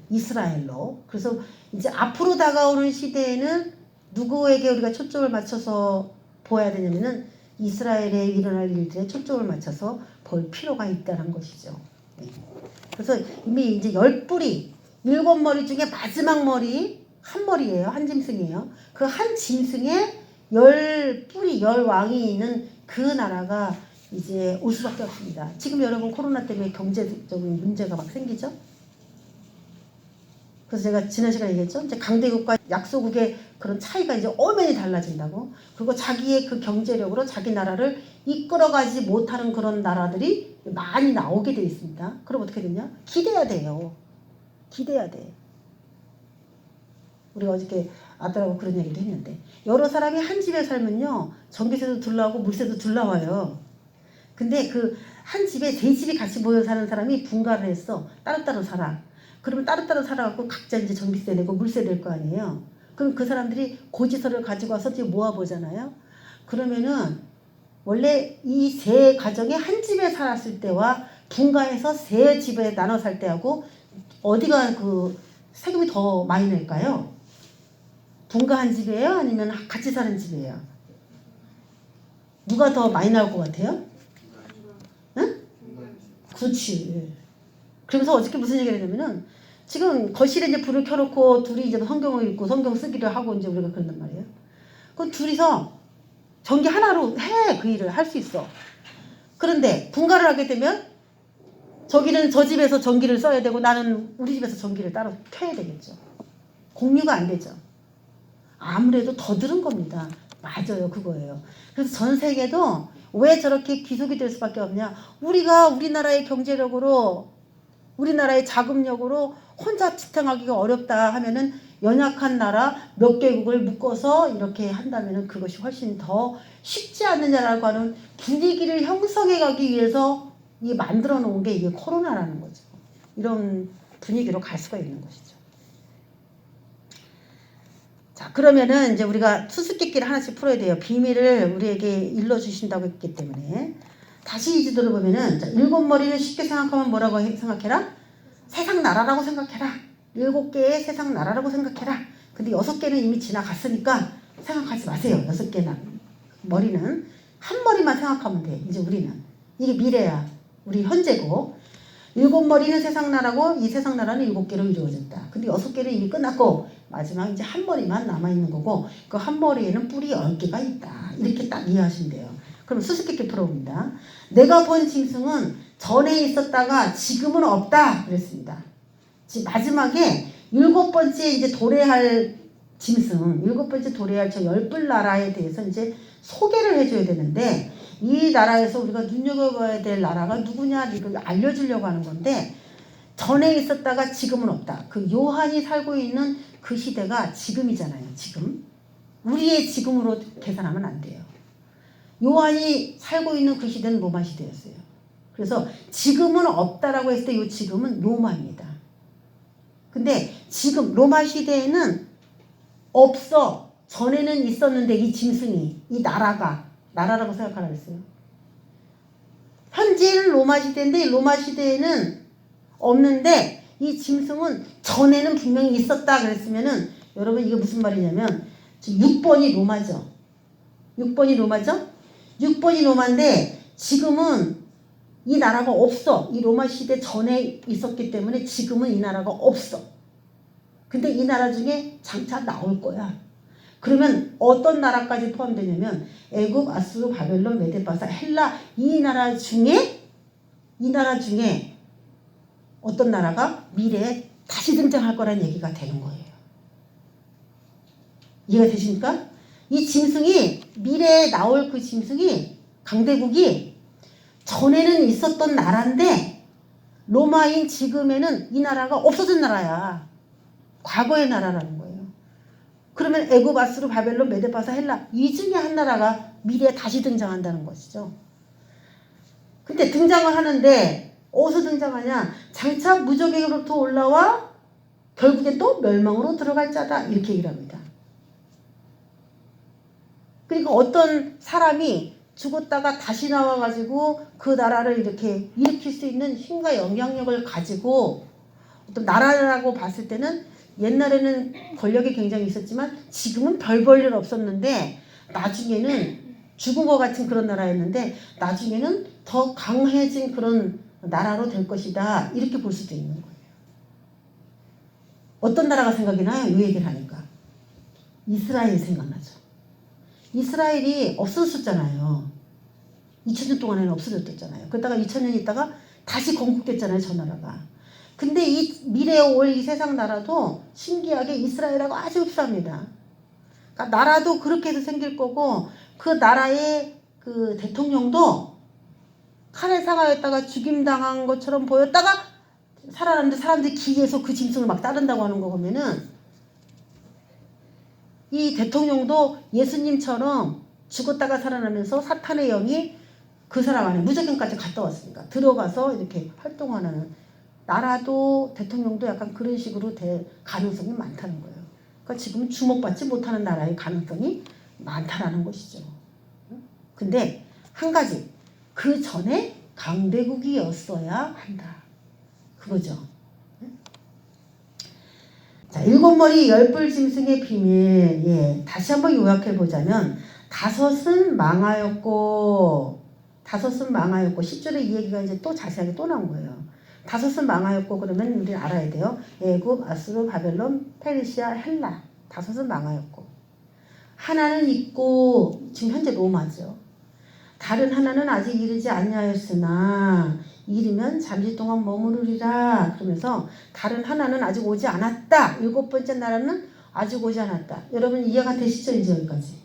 이스라엘로. 그래서 이제 앞으로 다가오는 시대에는 누구에게 우리가 초점을 맞춰서 보아야 되냐면은 이스라엘에 일어날 일들에 초점을 맞춰서 볼 필요가 있다는 것이죠. 그래서 이미 이제 10뿌리, 7머리 중에 마지막 머리, 한 머리예요. 한 짐승이에요. 그 한 짐승에 10뿌리, 10왕이 있는 그 나라가 이제 올 수밖에 없습니다. 지금 여러분 코로나 때문에 경제적인 문제가 막 생기죠? 그래서 제가 지난 시간에 얘기했죠. 이제 강대국과 약소국의 그런 차이가 이제 엄연히 달라진다고. 그리고 자기의 그 경제력으로 자기 나라를 이끌어가지 못하는 그런 나라들이 많이 나오게 돼 있습니다. 그럼 어떻게 되냐? 기대야 돼요. 기대야 돼. 우리가 어저께 아들하고 그런 얘기도 했는데 여러 사람이 한 집에 살면요. 전기세도 들 나오고 물세도 들 나와요. 근데 그 한 집에 세 집이 같이 모여 사는 사람이 분가를 했어. 따로따로 살아. 그러면 따로따로 살아갖고 각자 이제 전기세 내고 물세 낼 거 아니에요. 그럼 그 사람들이 고지서를 가지고 와서 이제 모아보잖아요. 그러면은 원래 이 세 가정이 한 집에 살았을 때와 분가해서 세 집에 나눠 살 때하고 어디가 그 세금이 더 많이 낼까요? 분가한 집이에요? 아니면 같이 사는 집이에요? 누가 더 많이 나올 것 같아요? 응? 그렇지. 그러면서 어저께 무슨 얘기를 했냐면은 지금 거실에 이제 불을 켜놓고 둘이 이제 성경을 읽고 성경 쓰기를 하고 이제 우리가 그런단 말이에요. 그럼 둘이서 전기 하나로 해. 그 일을 할 수 있어. 그런데 분가를 하게 되면 저기는 저 집에서 전기를 써야 되고 나는 우리 집에서 전기를 따로 켜야 되겠죠. 공유가 안 되죠. 아무래도 더 들은 겁니다. 맞아요. 그거예요. 그래서 전 세계도 왜 저렇게 귀속이 될 수밖에 없냐. 우리가 우리나라의 경제력으로 우리나라의 자금력으로 혼자 지탱하기가 어렵다 하면은 연약한 나라 몇 개국을 묶어서 이렇게 한다면은 그것이 훨씬 더 쉽지 않느냐라고 하는 분위기를 형성해 가기 위해서 이 만들어 놓은 게 이게 코로나라는 거죠. 이런 분위기로 갈 수가 있는 것이죠. 자, 그러면은 이제 우리가 수수께끼를 하나씩 풀어야 돼요. 비밀을 우리에게 일러주신다고 했기 때문에. 다시 이 지도를 보면은, 자, 일곱 머리를 쉽게 생각하면 뭐라고 생각해라? 세상 나라라고 생각해라. 7개의 세상 나라라고 생각해라. 근데 6개는 이미 지나갔으니까 생각하지 마세요. 6개나. 머리는 한 머리만 생각하면 돼. 이제 우리는. 이게 미래야. 우리 현재고. 7머리는 세상 나라고 이 세상 나라는 7개로 이루어졌다. 근데 6개는 이미 끝났고 마지막 이제 한 머리만 남아있는 거고 그 한 머리에는 뿔이 10개가 있다. 이렇게 딱 이해하시면 돼요. 그럼 수수께끼 풀어봅니다. 내가 본 짐승은 전에 있었다가 지금은 없다. 그랬습니다. 지금 마지막에 7번째 이제 도래할 짐승, 7번째 도래할 저 열불 나라에 대해서 이제 소개를 해줘야 되는데 이 나라에서 우리가 눈여겨봐야 될 나라가 누구냐 이걸 알려주려고 하는 건데 전에 있었다가 지금은 없다. 그 요한이 살고 있는 그 시대가 지금이잖아요. 지금. 우리의 지금으로 계산하면 안 돼요. 요한이 살고 있는 그 시대는 로마 시대였어요. 그래서 지금은 없다라고 했을 때 이 지금은 로마입니다. 근데 지금 로마 시대에는 없어. 전에는 있었는데 이 짐승이 이 나라라고 생각하라 그랬어요. 현재는 로마 시대인데 로마 시대에는 없는데 이 짐승은 전에는 분명히 있었다 그랬으면은 여러분 이게 무슨 말이냐면 6번이 로마죠. 6번이 로마죠? 6번이 로마인데 지금은 이 나라가 없어. 이 로마 시대 전에 있었기 때문에 지금은 이 나라가 없어. 근데 이 나라 중에 장차 나올 거야. 그러면 어떤 나라까지 포함되냐면 애굽, 아수르, 바벨론, 메데파사, 헬라 이 나라 중에 어떤 나라가 미래에 다시 등장할 거라는 얘기가 되는 거예요. 이해가 되십니까? 이 짐승이 미래에 나올 그 짐승이 강대국이 전에는 있었던 나라인데 로마인 지금에는 이 나라가 없어진 나라야. 과거의 나라라는 거예요. 그러면 애굽, 아수르, 바벨론, 메데파사, 헬라 이 중에 한 나라가 미래에 다시 등장한다는 것이죠. 근데 등장을 하는데 어디서 등장하냐? 장차 무적에게로부터 올라와 결국엔 또 멸망으로 들어갈 자다. 이렇게 얘기를 합니다. 그러니까 어떤 사람이 죽었다가 다시 나와가지고 그 나라를 이렇게 일으킬 수 있는 힘과 영향력을 가지고 어떤 나라라고 봤을 때는 옛날에는 권력이 굉장히 있었지만 지금은 별 볼일 없었는데 나중에는 죽은 것 같은 그런 나라였는데 나중에는 더 강해진 그런 나라로 될 것이다. 이렇게 볼 수도 있는 거예요. 어떤 나라가 생각이 나요? 이 얘기를 하니까. 이스라엘이 생각나죠. 이스라엘이 없어졌잖아요. 2000년 동안에는 없어졌잖아요. 그러다가 2000년 있다가 다시 건국됐잖아요. 저 나라가. 근데 이 미래에 올 이 세상 나라도 신기하게 이스라엘하고 아주 흡사합니다. 그러니까 나라도 그렇게 해서 생길 거고 그 나라의 그 대통령도 칼에 상하였다가 죽임당한 것처럼 보였다가 살아났는데 사람들이 기이해서 그 짐승을 막 따른다고 하는 거 보면은 이 대통령도 예수님처럼 죽었다가 살아나면서 사탄의 영이 그 사람 안에 무적행까지 갔다 왔으니까 들어가서 이렇게 활동하는 나라도 대통령도 약간 그런 식으로 될 가능성이 많다는 거예요. 그러니까 지금 주목받지 못하는 나라의 가능성이 많다라는 것이죠. 근데 한 가지 그 전에 강대국이었어야 한다. 그거죠. 자, 7머리 10뿔 짐승의 비밀. 예, 다시 한번 요약해 보자면 다섯은 망하였고 10절에 이 얘기가 이제 또 자세하게 또 나온 거예요. 다섯은 망하였고 그러면 우리 알아야 돼요. 애굽, 아수르, 바벨론, 페르시아, 헬라. 다섯은 망하였고 하나는 있고 지금 현재 로마죠. 다른 하나는 아직 이르지 아니하였으나 이르면 잠시 동안 머무르리라. 그러면서 다른 하나는 아직 오지 않았다. 7번째 나라는 아직 오지 않았다. 여러분 이해가 되시죠? 이제 여기까지.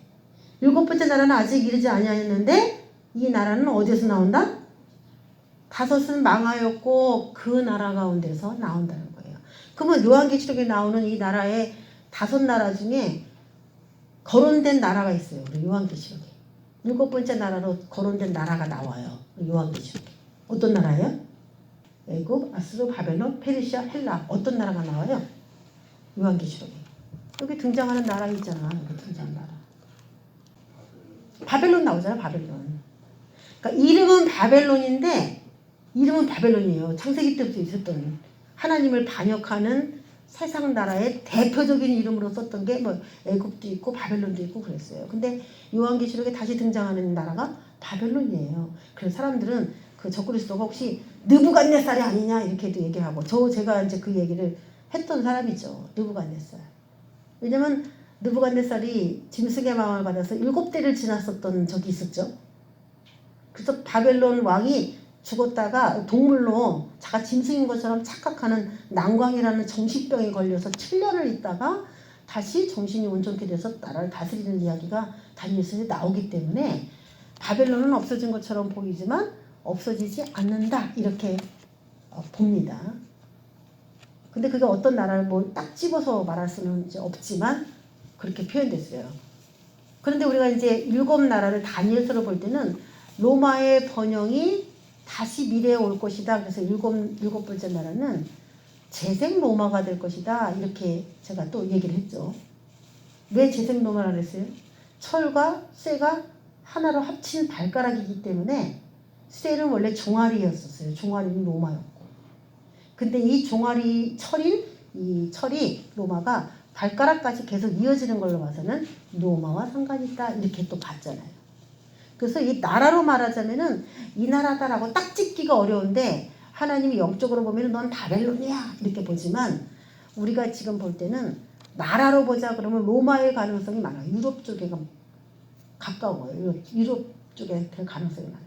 7번째 나라는 아직 이르지 아니하였는데 이 나라는 어디에서 나온다? 다섯은 망하였고 그 나라 가운데서 나온다는 거예요. 그러면 요한계시록에 나오는 이 나라의 5나라 중에 거론된 나라가 있어요. 우리 요한계시록에. 7번째 나라로 거론된 나라가 나와요. 요한계시록에. 어떤 나라예요? 애굽, 아수르, 바벨론, 페르시아, 헬라. 어떤 나라가 나와요? 요한계시록에. 여기 등장하는 나라 있잖아. 여기 등장하는 나라. 바벨론 나오잖아. 바벨론. 그러니까 이름은 바벨론이에요. 창세기 때부터 있었던 하나님을 반역하는 세상 나라의 대표적인 이름으로 썼던 게 뭐 애굽도 있고 바벨론도 있고 그랬어요. 근데 요한계시록에 다시 등장하는 나라가 바벨론이에요. 그래서 사람들은 그 적그리스도가 혹시 느부갓네살이 아니냐 이렇게도 얘기하고 제가 이제 그 얘기를 했던 사람이죠. 느부갓네살. 왜냐면 느부갓네살이 짐승의 마음을 받아서 7대를 지났었던 적이 있었죠. 그래서 바벨론 왕이 죽었다가 동물로 자가 짐승인 것처럼 착각하는 난광이라는 정신병에 걸려서 7년을 있다가 다시 정신이 온전케 돼서 나라를 다스리는 이야기가 다니엘서에 나오기 때문에 바벨론은 없어진 것처럼 보이지만 없어지지 않는다 이렇게 봅니다. 근데 그게 어떤 나라를 뭐 딱 집어서 말할 수는 이제 없지만 그렇게 표현됐어요. 그런데 우리가 이제 7나라를 다니엘서로 볼 때는 로마의 번영이 다시 미래에 올 것이다. 그래서 7번째 나라는 재생 로마가 될 것이다. 이렇게 제가 또 얘기를 했죠. 왜 재생 로마라 그랬어요? 철과 쇠가 하나로 합친 발가락이기 때문에 쇠는 원래 종아리였었어요. 종아리는 로마였고. 근데 이 이 철이 로마가 발가락까지 계속 이어지는 걸로 봐서는 로마와 상관이 있다. 이렇게 또 봤잖아요. 그래서 이 나라로 말하자면은 이 나라다라고 딱 찍기가 어려운데 하나님이 영적으로 보면은 넌 바벨론이야 이렇게 보지만 우리가 지금 볼 때는 나라로 보자 그러면 로마의 가능성이 많아요. 유럽 쪽에 가까워요. 유럽 쪽에 될 가능성이 많아요.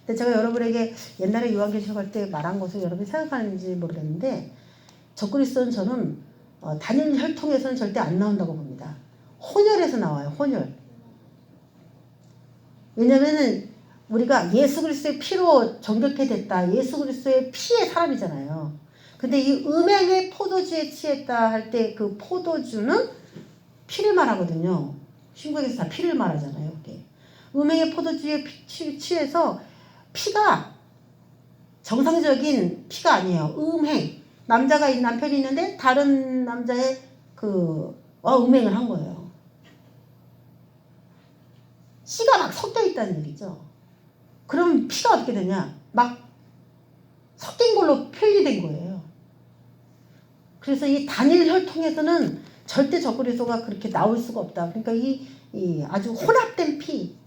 근데 제가 여러분에게 옛날에 요한계시록 할 때 말한 것을 여러분이 생각하는지 모르겠는데 적그리스도는 저는 다니엘 혈통에서는 절대 안 나온다고 봅니다. 혼혈에서 나와요. 혼혈. 왜냐면은 우리가 예수 그리스도의 피로 정결케 됐다. 예수 그리스도의 피의 사람이잖아요. 근데 이 음행의 포도주에 취했다 할 때 그 포도주는 피를 말하거든요. 신구약에서 다 피를 말하잖아요. 이게. 음행의 포도주에 취해서 피가 정상적인 피가 아니에요. 음행. 남편이 있는데 다른 남자의 음행을 한 거예요. 씨가 막 섞여 있다는 얘기죠. 그럼 피가 어떻게 되냐? 막 섞인 걸로 표현이 된 거예요. 그래서 이 단일 혈통에서는 절대 적그리스도가 그렇게 나올 수가 없다. 그러니까 이 아주 혼합된 피.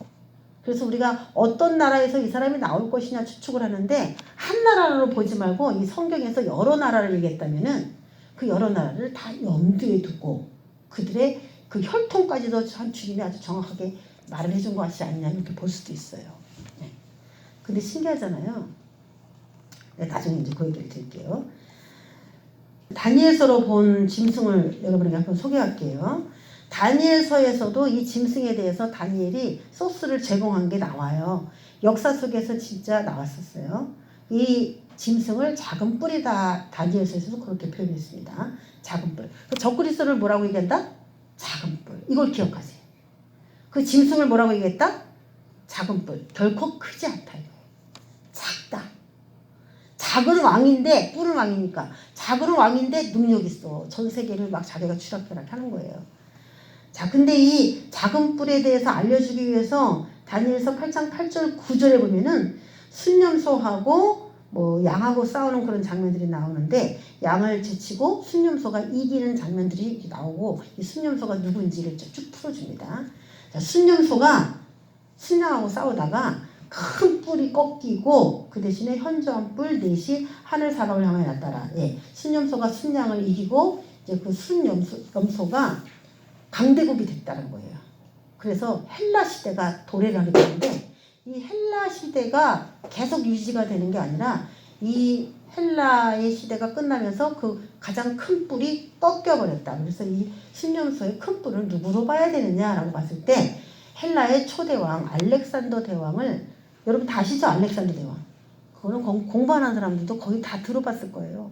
그래서 우리가 어떤 나라에서 이 사람이 나올 것이냐 추측을 하는데 한 나라로 보지 말고 이 성경에서 여러 나라를 얘기했다면은 그 여러 나라를 다 염두에 두고 그들의 그 혈통까지도 주님이 아주 정확하게 말을 해준 것이 아니냐 이렇게 볼 수도 있어요. 네. 근데 신기하잖아요. 네, 나중에 이제 그 얘기를 드릴게요. 다니엘서로 본 짐승을 여러분에게 한번 소개할게요. 다니엘서에서도 이 짐승에 대해서 다니엘이 소스를 제공한 게 나와요. 역사 속에서 진짜 나왔었어요. 이 짐승을 작은 뿔이다. 다니엘서에서도 그렇게 표현했습니다. 작은 뿔. 그 적그리스도를 뭐라고 얘기한다? 작은 뿔. 이걸 기억하세요. 그 짐승을 뭐라고 얘기했다? 작은 뿔. 결코 크지 않다. 작다. 작은 왕인데, 뿔은 왕이니까 작은 왕인데 능력 있어. 전 세계를 막 자기가 추락추락 하는 거예요. 자, 근데 이 작은 뿔에 대해서 알려주기 위해서 다니엘서 8장 8절 9절에 보면은 순념소하고 뭐 양하고 싸우는 그런 장면들이 나오는데, 양을 제치고 순념소가 이기는 장면들이 나오고, 이 순념소가 누군지를 쭉 풀어줍니다. 자, 순념소가 순양하고 싸우다가 큰 뿔이 꺾이고 그 대신에 현저한 뿔 넷이 하늘 사방을 향하여 났더라. 예, 순념소가 순양을 이기고 이제 그 순염소가 강대국이 됐다는 거예요. 그래서 헬라 시대가 도래를 하게 되는데, 이 헬라 시대가 계속 유지가 되는 게 아니라 이 헬라의 시대가 끝나면서 그 가장 큰 뿔이 꺾여버렸다. 그래서 이 순념소의 큰 뿔을 누구로 봐야 되느냐라고 봤을 때 헬라의 초대왕 알렉산더 대왕을, 여러분 다 아시죠? 알렉산더 대왕. 그거는 공부하는 사람들도 거의 다 들어봤을 거예요.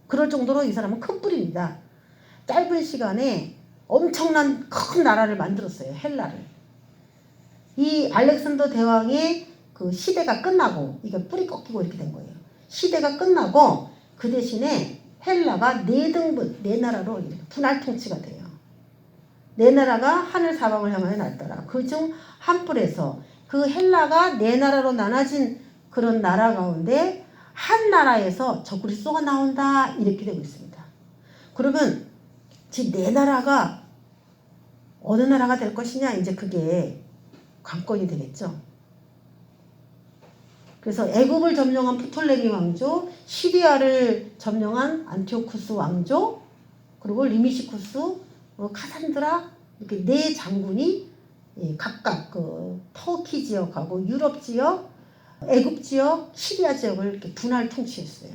그럴 정도로 이 사람은 큰 뿔입니다. 짧은 시간에 엄청난 큰 나라를 만들었어요. 헬라를. 이 알렉산더 대왕의 그 시대가 끝나고, 이게 뿔이 꺾이고 이렇게 된 거예요. 시대가 끝나고 그 대신에 헬라가 네 등분, 네 나라로 이렇게 분할 통치가 돼요. 네 나라가 하늘 사방을 향하여 났더라. 그중 한 뿔에서 그 헬라가 네 나라로 나눠진 그런 나라 가운데 한 나라에서 적그리스도가 나온다. 이렇게 되고 있습니다. 그러면 지 네 나라가 어느 나라가 될 것이냐, 이제 그게 관건이 되겠죠. 그래서 애굽을 점령한 프톨레미 왕조, 시리아를 점령한 안티오쿠스 왕조, 그리고 리미시쿠스, 카산드라, 이렇게 네 장군이 각각 그 터키 지역하고 유럽 지역, 애굽 지역, 시리아 지역을 이렇게 분할 통치했어요.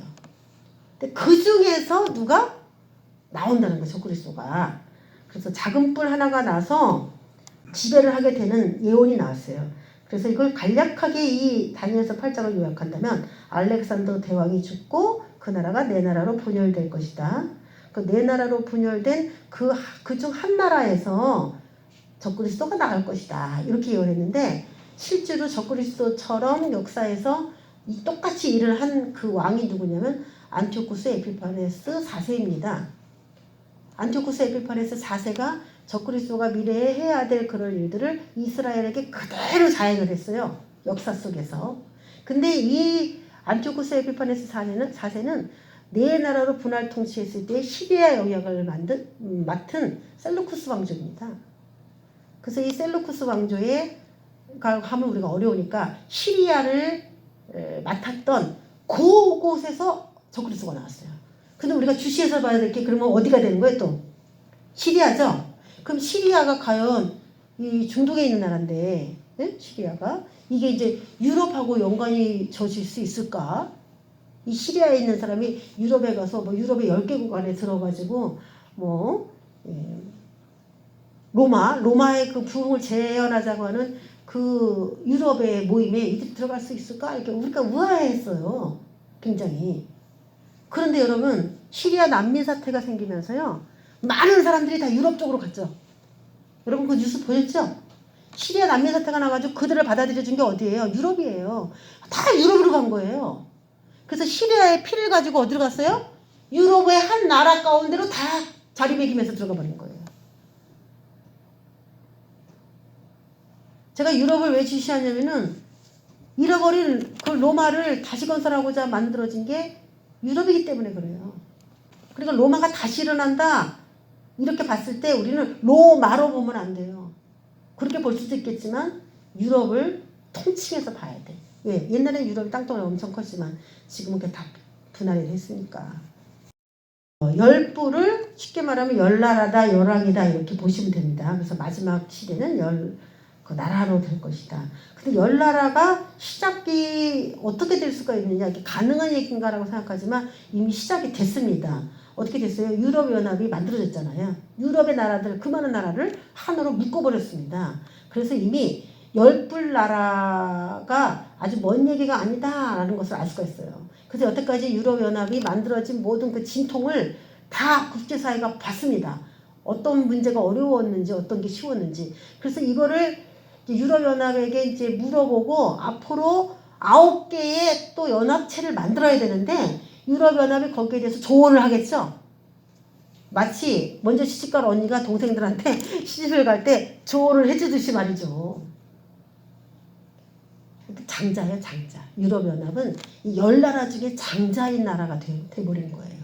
근데 그 중에서 누가 나온다는 거죠, 적그리스도가. 그래서 작은 뿔 하나가 나서 지배를 하게 되는 예언이 나왔어요. 그래서 이걸 간략하게 이 다니엘서 8장을 요약한다면, 알렉산더 대왕이 죽고 그 나라가 네 나라로 분열될 것이다. 그 네 나라로 분열된 그중 한 나라에서 적그리스도가 나올 것이다. 이렇게 예언했는데, 실제로 적그리스도처럼 역사에서 똑같이 일을 한 그 왕이 누구냐면 안티오쿠스 에피파네스 4세입니다. 안티오쿠스 에피파네스 4세가 적그리스도가 미래에 해야 될 그런 일들을 이스라엘에게 그대로 자행을 했어요. 역사 속에서. 근데 이 안티오쿠스 에피파네스 4세는 네 나라로 분할 통치했을 때 시리아 영역을 맡은 셀루쿠스 왕조입니다. 그래서 이 셀루쿠스 왕조에 하면 우리가 어려우니까 시리아를 맡았던 그곳에서 적그리스도가 나왔어요. 근데 우리가 주시해서 봐야 될 게, 그러면 어디가 되는 거예요 또? 시리아죠? 그럼 시리아가 과연 이 중동에 있는 나라인데, 네? 시리아가 이게 이제 유럽하고 연관이 져질 수 있을까? 이 시리아에 있는 사람이 유럽에 가서 뭐 유럽의 10개국 안에 들어가지고 뭐 로마의 그 부흥을 재현하자고 하는 그 유럽의 모임에 이들이 들어갈 수 있을까? 이렇게 우리가 우아해했어요. 굉장히. 그런데 여러분, 시리아 난민 사태가 생기면서요, 많은 사람들이 다 유럽 쪽으로 갔죠. 여러분 그 뉴스 보셨죠? 시리아 난민 사태가 나가지고 그들을 받아들여준 게 어디예요? 유럽이에요. 다 유럽으로 간 거예요. 그래서 시리아의 피를 가지고 어디로 갔어요? 유럽의 한 나라 가운데로 다 자리매김해서 들어가 버린 거예요. 제가 유럽을 왜 지시하냐면은, 잃어버린 그 로마를 다시 건설하고자 만들어진 게 유럽이기 때문에 그래요. 그러니까 로마가 다시 일어난다, 이렇게 봤을 때 우리는 로마로 보면 안 돼요. 그렇게 볼 수도 있겠지만 유럽을 통칭해서 봐야 돼. 왜? 옛날에 유럽 땅덩어리 엄청 컸지만 지금은 그게 다 분할이 됐으니까. 열부를 쉽게 말하면 열나라다, 열왕이다, 이렇게 보시면 됩니다. 그래서 마지막 시대는 그 나라로 될 것이다. 근데 열나라가 시작이 어떻게 될 수가 있느냐, 이게 가능한 얘기인가라고 생각하지만 이미 시작이 됐습니다. 어떻게 됐어요? 유럽연합이 만들어졌잖아요. 유럽의 나라들, 그 많은 나라를 하나로 묶어버렸습니다. 그래서 이미 열불 나라가 아주 먼 얘기가 아니다라는 것을 알 수가 있어요. 그래서 여태까지 유럽연합이 만들어진 모든 그 진통을 다 국제사회가 봤습니다. 어떤 문제가 어려웠는지 어떤 게 쉬웠는지. 그래서 이거를 유럽연합에게 이제 물어보고 앞으로 9개의 또 연합체를 만들어야 되는데 유럽연합이 거기에 대해서 조언을 하겠죠. 마치 먼저 시집갈 언니가 동생들한테 시집을 갈 때 조언을 해주듯이 말이죠. 장자예요, 장자. 유럽연합은 이 10나라 중에 장자인 나라가 돼버린 거예요.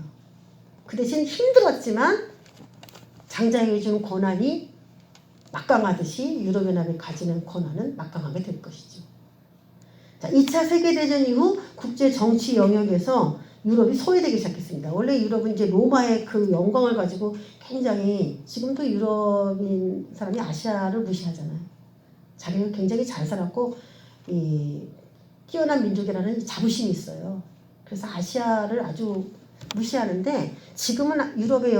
그 대신 힘들었지만 장자에게 주는 권한이 막강하듯이 유럽연합이 가지는 권한은 막강하게 될 것이죠. 자, 2차 세계대전 이후 국제 정치 영역에서 유럽이 소외되기 시작했습니다. 원래 유럽은 이제 로마의 그 영광을 가지고 굉장히, 지금도 유럽인 사람이 아시아를 무시하잖아요. 자기는 굉장히 잘 살았고 이 뛰어난 민족이라는 자부심이 있어요. 그래서 아시아를 아주 무시하는데 지금은 유럽의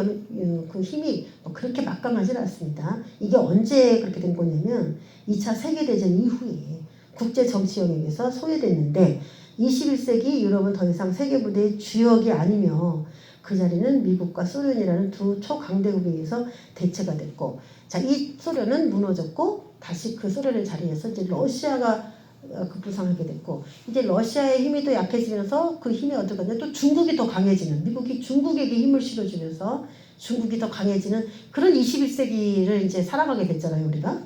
그 힘이 그렇게 막강하지 않습니다. 이게 언제 그렇게 된 거냐면 2차 세계대전 이후에 국제 정치 영역에서 소외됐는데 21세기 유럽은 더 이상 세계 무대의 주역이 아니며 그 자리는 미국과 소련이라는 두 초강대국에 의해서 대체가 됐고, 자, 이 소련은 무너졌고 다시 그 소련의 자리에서 이제 러시아가 급부상하게 됐고, 이제 러시아의 힘이 더 약해지면서 그 힘이 어떻게 되냐, 또 중국이 더 강해지는, 미국이 중국에게 힘을 실어주면서 중국이 더 강해지는 그런 21세기를 이제 살아가게 됐잖아요, 우리가.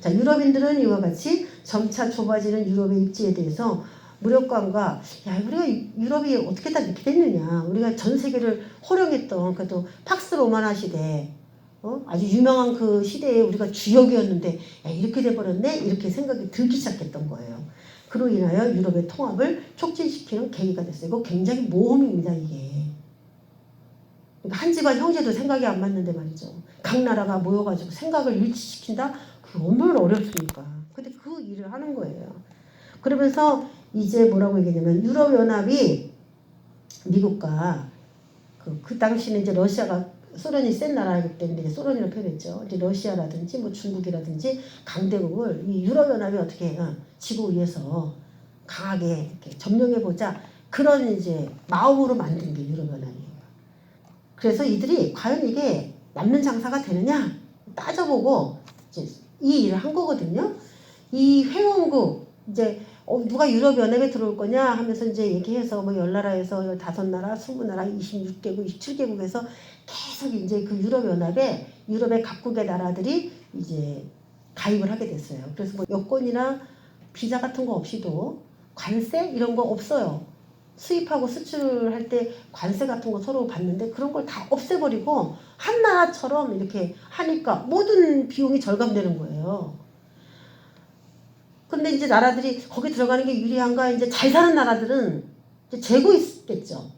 자, 유럽인들은 이와 같이 점차 좁아지는 유럽의 입지에 대해서 무력감과, 야, 우리가 유럽이 어떻게 다 이렇게 됐느냐, 우리가 전 세계를 호령했던 그래도 팍스 로마나 시대, 아주 유명한 그 시대에 우리가 주역이었는데 야, 이렇게 돼버렸네, 이렇게 생각이 들기 시작했던 거예요. 그로 인하여 유럽의 통합을 촉진시키는 계기가 됐어요. 이거 굉장히 모험입니다, 이게. 그러니까 한 집안 형제도 생각이 안 맞는데 말이죠, 각 나라가 모여가지고 생각을 일치시킨다? 그게 얼마나 어렵습니까? 근데 그 일을 하는 거예요. 그러면서 이제 뭐라고 얘기하냐면 유럽연합이 미국과 그 당시는 이제 러시아가, 소련이 센 나라이기 때문에 소련이라고 표현했죠. 이제 러시아라든지 뭐 중국이라든지 강대국을 이 유럽연합이 어떻게 지구 위에서 강하게 이렇게 점령해보자, 그런 이제 마음으로 만든 게 유럽연합이에요. 그래서 이들이 과연 이게 남는 장사가 되느냐 따져보고 이제 이 일을 한 거거든요. 이 회원국 이제 누가 유럽연합에 들어올 거냐 하면서 이제 얘기해서 뭐 10나라에서 15나라, 20나라, 26개국, 27개국에서 계속 이제 그 유럽연합에 유럽의 각국의 나라들이 이제 가입을 하게 됐어요. 그래서 뭐 여권이나 비자 같은 거 없이도 관세 이런 거 없어요. 수입하고 수출할 때 관세 같은 거 서로 받는데 그런 걸 다 없애버리고 한 나라처럼 이렇게 하니까 모든 비용이 절감되는 거예요. 근데 이제 나라들이 거기 들어가는 게 유리한가, 이제 잘 사는 나라들은 이제 재고 있겠죠.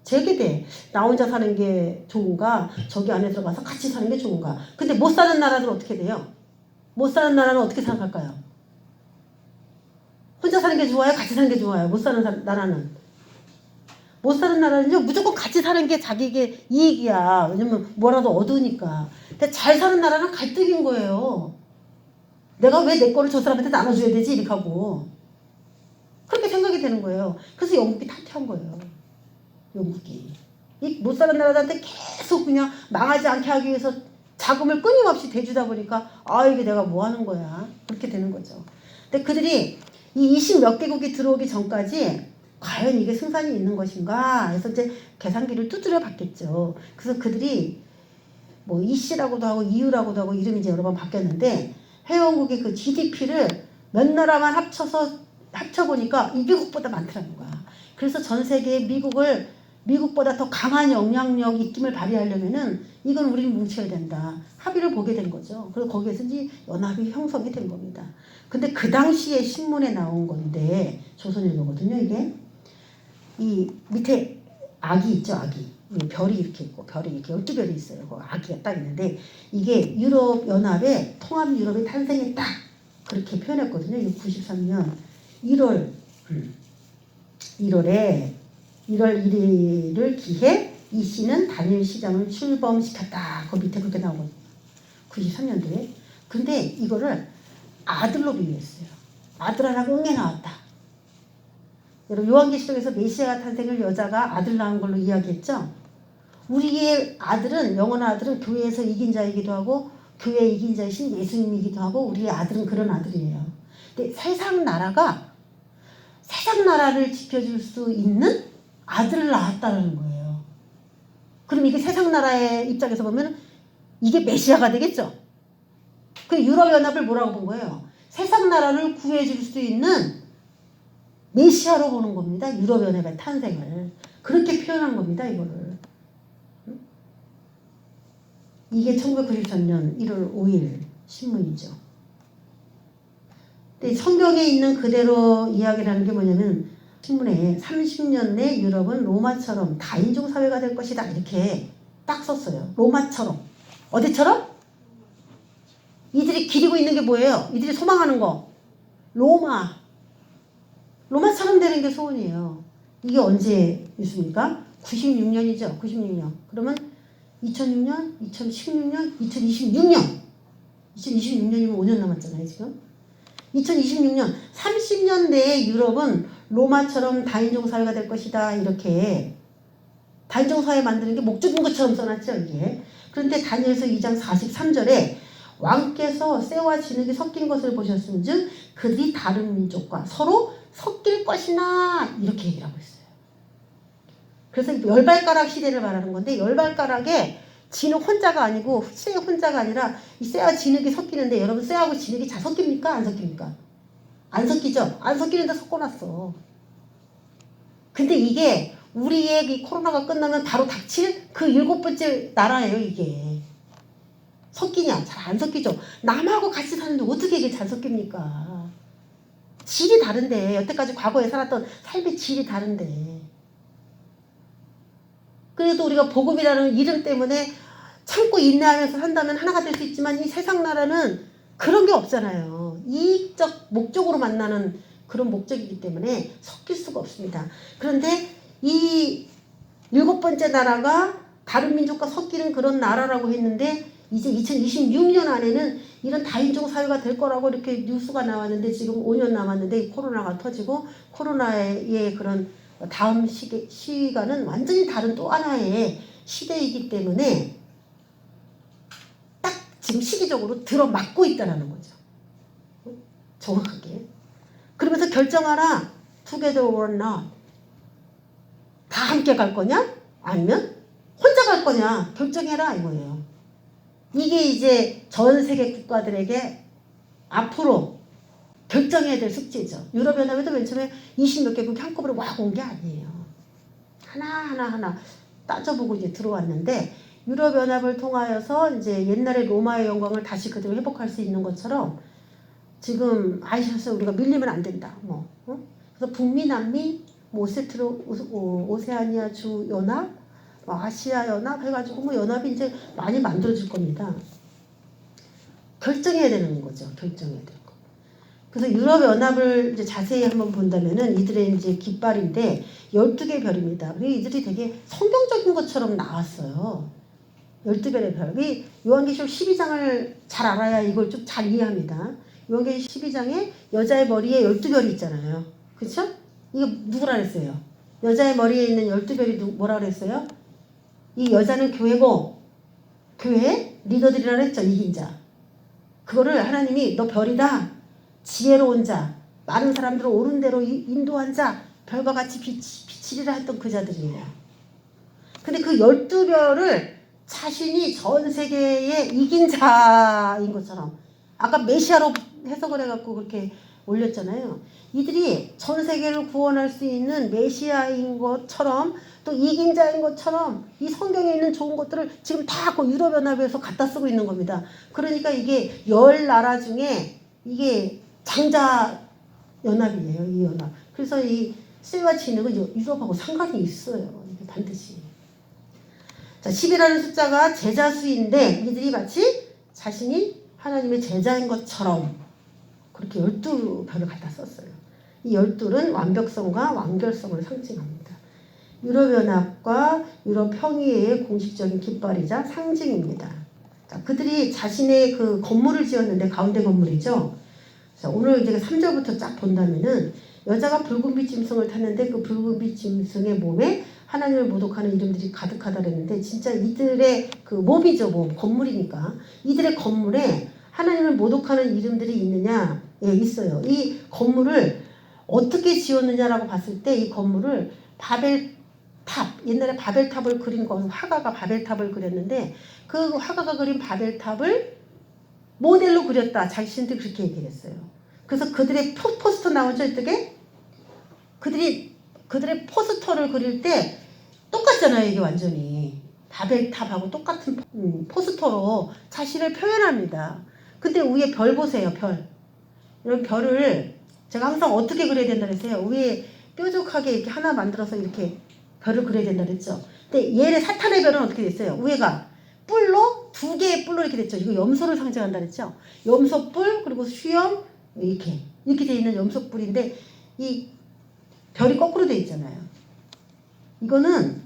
재게 돼. 나 혼자 사는 게 좋은가, 저기 안에 들어가서 같이 사는 게 좋은가. 근데 못 사는 나라들은 어떻게 돼요? 못 사는 나라는 어떻게 생각할까요? 혼자 사는 게 좋아요? 같이 사는 게 좋아요? 못 사는 나라는? 못 사는 나라는요, 무조건 같이 사는 게 자기에게 이익이야. 왜냐면 뭐라도 얻으니까. 근데 잘 사는 나라는 갈등인 거예요. 내가 왜 내 거를 저 사람한테 나눠줘야 되지? 이렇게 하고. 그렇게 생각이 되는 거예요. 그래서 영국이 탈퇴한 거예요. 영국이. 이 못 사는 나라들한테 계속 그냥 망하지 않게 하기 위해서 자금을 끊임없이 대주다 보니까 아, 이게 내가 뭐 하는 거야. 그렇게 되는 거죠. 근데 그들이 이 20몇 개국이 들어오기 전까지 과연 이게 승산이 있는 것인가 해서 이제 계산기를 두드려 봤겠죠. 그래서 그들이 뭐 EC라고도 하고 EU라고도 하고 이름이 이제 여러 번 바뀌었는데 회원국의 그 GDP를 몇 나라만 합쳐보니까 이 미국보다 많더라는 거야. 그래서 전 세계에 미국보다 더 강한 영향력, 입김을 발휘하려면은 이건 우리는 뭉쳐야 된다. 합의를 보게 된 거죠. 그리고 거기에서 이제 연합이 형성이 된 겁니다. 근데 그 당시에 신문에 나온 건데, 조선일보거든요, 이게. 이 밑에 악이 있죠, 악이. 별이 이렇게 있고, 별이 이렇게 12별이 있어요. 그 악기가 딱 있는데, 이게 유럽연합의 통합 유럽의 탄생했다. 그렇게 표현했거든요. 93년 1월 1일을 기해 이 씨는 다니엘 시장을 출범시켰다. 그 밑에 그렇게 나오거든요. 93년도에. 근데 이거를 아들로 비유했어요. 아들 하나가 응에 나왔다. 여러분 요한계시록에서 메시아가 탄생을 여자가 아들 낳은 걸로 이야기했죠. 우리의 아들은 영원한 아들은 교회에서 이긴 자이기도 하고 교회에 이긴 자이신 예수님이기도 하고 우리의 아들은 그런 아들이에요. 근데 세상 나라를 지켜줄 수 있는 아들을 낳았다는 거예요. 그럼 이게 세상 나라의 입장에서 보면 이게 메시아가 되겠죠. 그 유럽연합을 뭐라고 본 거예요? 세상 나라를 구해줄 수 있는 메시아로 보는 겁니다. 유럽연합의 탄생을. 그렇게 표현한 겁니다. 이거를. 이게 1993년 1월 5일 신문이죠. 근데 성경에 있는 그대로 이야기를 하는 게 뭐냐면 신문에 30년 내 유럽은 로마처럼 다인종 사회가 될 것이다. 이렇게 딱 썼어요. 로마처럼. 어디처럼? 이들이 기리고 있는 게 뭐예요? 이들이 소망하는 거. 로마처럼 되는 게 소원이에요. 이게 언제 있습니까? 96년이죠. 96년. 그러면 2006년, 2016년, 2026년. 2026년이면 5년 남았잖아요, 지금. 2026년, 30년 내에 유럽은 로마처럼 다인종 사회가 될 것이다. 이렇게 다인종 사회 만드는 게 목적인 것처럼 써놨죠, 이게. 그런데 다니엘서 2장 43절에 왕께서 쇠와 진흙이 섞인 것을 보셨은즉 그들이 다른 민족과 서로 섞일 것이나 이렇게 얘기를 하고 있어요. 그래서 열발가락 시대를 말하는 건데 열발가락에 진흙 혼자가 아니고 쇠 혼자가 아니라 이 쇠와 진흙이 섞이는데 여러분 쇠하고 진흙이 잘 섞입니까? 안 섞입니까? 안 섞이죠? 안 섞이는데 섞어놨어. 근데 이게 우리의 이 코로나가 끝나면 바로 닥칠 그 7번째 나라예요, 이게. 섞이냐? 잘 안 섞이죠. 남하고 같이 사는데 어떻게 이게 잘 섞입니까? 질이 다른데 여태까지 과거에 살았던 삶의 질이 다른데 그래도 우리가 복음이라는 이름 때문에 참고 인내하면서 산다면 하나가 될 수 있지만 이 세상 나라는 그런 게 없잖아요. 이익적 목적으로 만나는 그런 목적이기 때문에 섞일 수가 없습니다. 그런데 이 7번째 나라가 다른 민족과 섞이는 그런 나라라고 했는데 이제 2026년 안에는 이런 다인종 사회가 될 거라고 이렇게 뉴스가 나왔는데 지금 5년 남았는데 코로나가 터지고 코로나의 그런 다음 시간은 완전히 다른 또 하나의 시대이기 때문에 딱 지금 시기적으로 들어맞고 있다는 거죠. 정확하게. 그러면서 결정하라. Together or not. 다 함께 갈 거냐? 아니면 혼자 갈 거냐? 결정해라 이거예요. 이게 이제 전 세계 국가들에게 앞으로 결정해야 될 숙제죠. 유럽연합에도 맨 처음에 20몇 개국이 한꺼번에 와 온 게 아니에요. 하나 따져보고 이제 들어왔는데 유럽연합을 통하여서 이제 옛날의 로마의 영광을 다시 그대로 회복할 수 있는 것처럼 지금 아시아에서 우리가 밀리면 안 된다. 그래서 북미, 남미, 오세아니아 주 연합, 아시아 연합 해가지고 연합이 이제 많이 만들어질 겁니다. 결정해야 되는 거죠. 결정해야 될 거. 그래서 유럽 연합을 이제 자세히 한번 본다면은 이들의 이제 깃발인데 12개 별입니다. 그리고 이들이 되게 성경적인 것처럼 나왔어요. 12별의 별. 이 요한계시록 12장을 잘 알아야 이걸 좀 잘 이해합니다. 요한계시록 12장에 여자의 머리에 12별이 있잖아요. 그렇죠? 이거 누구라 그랬어요? 여자의 머리에 있는 12별이 뭐라 그랬어요? 이 여자는 교회고 교회 리더들이라 그랬죠. 이긴 자. 그거를 하나님이 너 별이다. 지혜로운 자. 많은 사람들을 옳은 대로 인도한 자. 별과 같이 비치리라 했던 그 자들이에요. 근데 그 12별을 자신이 전 세계의 이긴 자인 것처럼 아까 메시아로 해석을 해갖고 그렇게 올렸잖아요. 이들이 전 세계를 구원할 수 있는 메시아인 것처럼 또 이긴 자인 것처럼 이 성경에 있는 좋은 것들을 지금 다 그 유럽연합에서 갖다 쓰고 있는 겁니다. 그러니까 이게 10나라 중에 이게 장자연합이에요. 이 연합. 그래서 이 쇠와 진흙은 유럽하고 상관이 있어요. 이게 반드시. 자, 10이라는 숫자가 제자 수인데 이들이 마치 자신이 하나님의 제자인 것처럼 그렇게 12별을 갖다 썼어요. 이 12는 완벽성과 완결성을 상징합니다. 유럽연합과 유럽평의회의 공식적인 깃발이자 상징입니다. 자, 그들이 자신의 그 건물을 지었는데 가운데 건물이죠. 자, 오늘 이제 3절부터 쫙 본다면은 여자가 붉은빛 짐승을 탔는데 그 붉은빛 짐승의 몸에 하나님을 모독하는 이름들이 가득하다 그랬는데 진짜 이들의 그 몸이죠. 몸. 건물이니까. 이들의 건물에 하나님을 모독하는 이름들이 있느냐? 예, 있어요. 이 건물을 어떻게 지었느냐라고 봤을 때 이 건물을 바벨탑, 옛날에 바벨탑을 그린 거, 화가가 바벨탑을 그렸는데 그 화가가 그린 바벨탑을 모델로 그렸다. 자신들이 그렇게 얘기를 했어요. 그래서 그들의 포스터 나오죠, 이쪽에? 그들의 포스터를 그릴 때 똑같잖아요, 이게 완전히. 바벨탑하고 똑같은 포스터로 자신을 표현합니다. 근데 위에 별 보세요, 별. 이런 별을 제가 항상 어떻게 그려야 된다 그랬어요. 위에 뾰족하게 이렇게 하나 만들어서 이렇게 별을 그려야 된다 그랬죠. 근데 얘네 사탄의 별은 어떻게 됐어요? 위에가 뿔로, 두 개의 뿔로 이렇게 됐죠. 이거 염소를 상징한다 그랬죠. 염소뿔, 그리고 수염, 이렇게 돼 있는 염소뿔인데 이 별이 거꾸로 돼 있잖아요. 이거는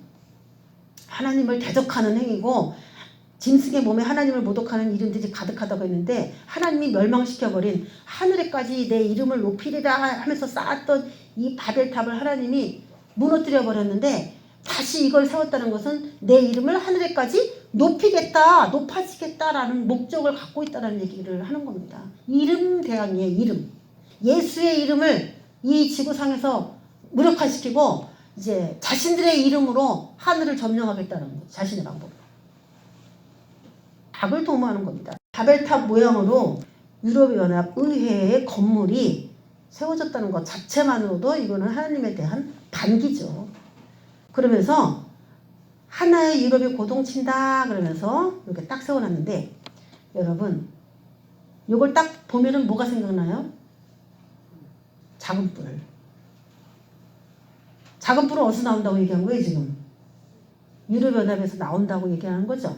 하나님을 대적하는 행위고 짐승의 몸에 하나님을 모독하는 이름들이 가득하다고 했는데 하나님이 멸망시켜버린 하늘에까지 내 이름을 높이리라 하면서 쌓았던 이 바벨탑을 하나님이 무너뜨려 버렸는데 다시 이걸 세웠다는 것은 내 이름을 하늘에까지 높이겠다, 높아지겠다라는 목적을 갖고 있다는 얘기를 하는 겁니다. 이름 대항이에요, 이름. 예수의 이름을 이 지구상에서 무력화시키고 이제 자신들의 이름으로 하늘을 점령하겠다는 거예요. 자신의 방법으로. 닭을 도모하는 겁니다. 바벨탑 모양으로 유럽연합의회의 건물이 세워졌다는 것 자체만으로도 이거는 하나님에 대한 반기죠. 그러면서 하나의 유럽이 고동친다 그러면서 이렇게 딱 세워놨는데 여러분 이걸 딱 보면은 뭐가 생각나요? 작은 뿔. 작은 뿔은 어디서 나온다고 얘기한 거예요 지금? 유럽연합에서 나온다고 얘기하는 거죠.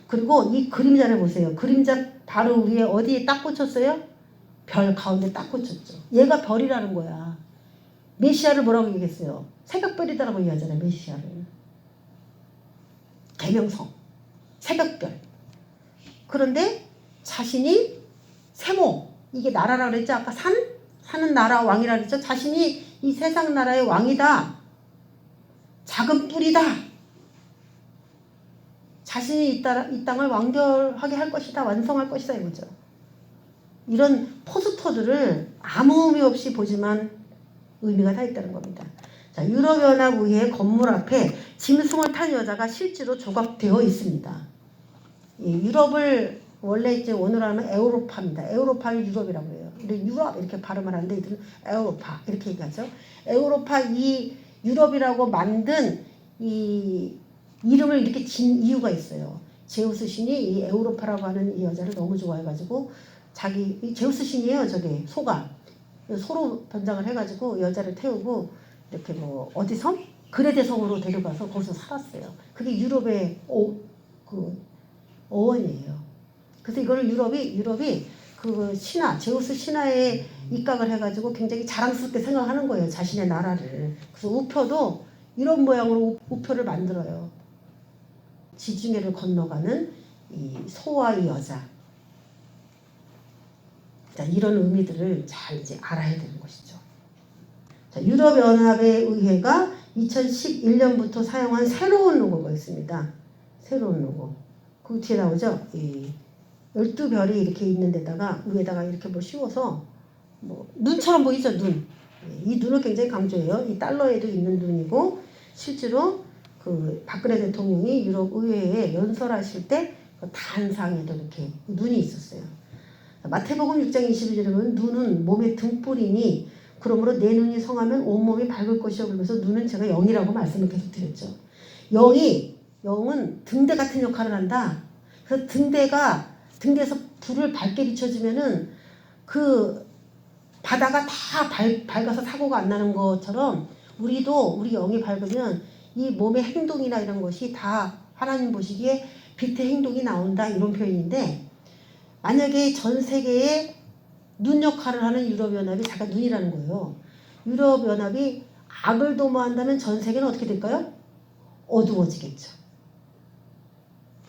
그리고 이 그림자를 보세요. 그림자 바로 위에 어디에 딱 꽂혔어요? 별 가운데 딱 꽂혔죠. 얘가 별이라는 거야. 메시아를 뭐라고 얘기했어요? 새벽별이다라고 얘기하잖아요. 메시아를. 대명성. 새벽별. 그런데 자신이 세모. 이게 나라라고 그랬죠? 아까 사는 나라 왕이라고 그랬죠? 자신이 이 세상 나라의 왕이다. 작은 뿔이다. 자신이 이 땅을 완결하게 할 것이다. 완성할 것이다. 이거죠. 이런 포스터들을 아무 의미 없이 보지만 의미가 다 있다는 겁니다. 자, 유럽연합의회 건물 앞에 짐승을 탄 여자가 실제로 조각되어 있습니다. 유럽을 원래 이제 원어로 하면 에우로파입니다. 에우로파를 유럽이라고 해요. 근데 유럽 이렇게 발음을 하는데 이들은 에우로파 이렇게 얘기하죠. 에우로파 이 유럽이라고 만든 이 이름을 이렇게 진 이유가 있어요. 제우스 신이 이 에우로파라고 하는 이 여자를 너무 좋아해가지고 이 제우스 신이에요. 저게 소가 소로 변장을 해가지고 여자를 태우고 이렇게 뭐 어디 섬? 그레데 섬으로 데려가서 거기서 살았어요. 그게 유럽의 어원이에요. 그래서 이거를 유럽이 그 신화, 제우스 신화에 입각을 해가지고 굉장히 자랑스럽게 생각하는 거예요. 자신의 나라를. 그래서 우표도 이런 모양으로 우표를 만들어요. 지중해를 건너가는 이 소와 이 여자. 자, 이런 의미들을 잘 이제 알아야 되는 것이죠. 자, 유럽연합의 의회가 2011년부터 사용한 새로운 로고가 있습니다. 새로운 로고. 그 뒤에 나오죠? 12별이 이렇게 있는 데다가 위에다가 이렇게 뭐 씌워서 뭐 눈처럼 보이죠? 눈. 이 눈을 굉장히 강조해요. 이 달러에도 있는 눈이고 실제로 그 박근혜 대통령이 유럽 의회에 연설하실 때 그 단상에도 이렇게 눈이 있었어요. 마태복음 6장 21절에 보면 눈은 몸의 등불이니 그러므로 내 눈이 성하면 온몸이 밝을 것이요 그러면서 눈은 제가 영이라고 말씀을 계속 드렸죠. 영은 등대 같은 역할을 한다. 그래서 등대에서 불을 밝게 비춰주면은 그 바다가 다 밝아서 사고가 안 나는 것처럼 우리 영이 밝으면 이 몸의 행동이나 이런 것이 다 하나님 보시기에 빛의 행동이 나온다 이런 표현인데 만약에 전 세계에 눈 역할을 하는 유럽연합이 잠깐 눈이라는 거예요. 유럽연합이 악을 도모한다면 전 세계는 어떻게 될까요? 어두워지겠죠.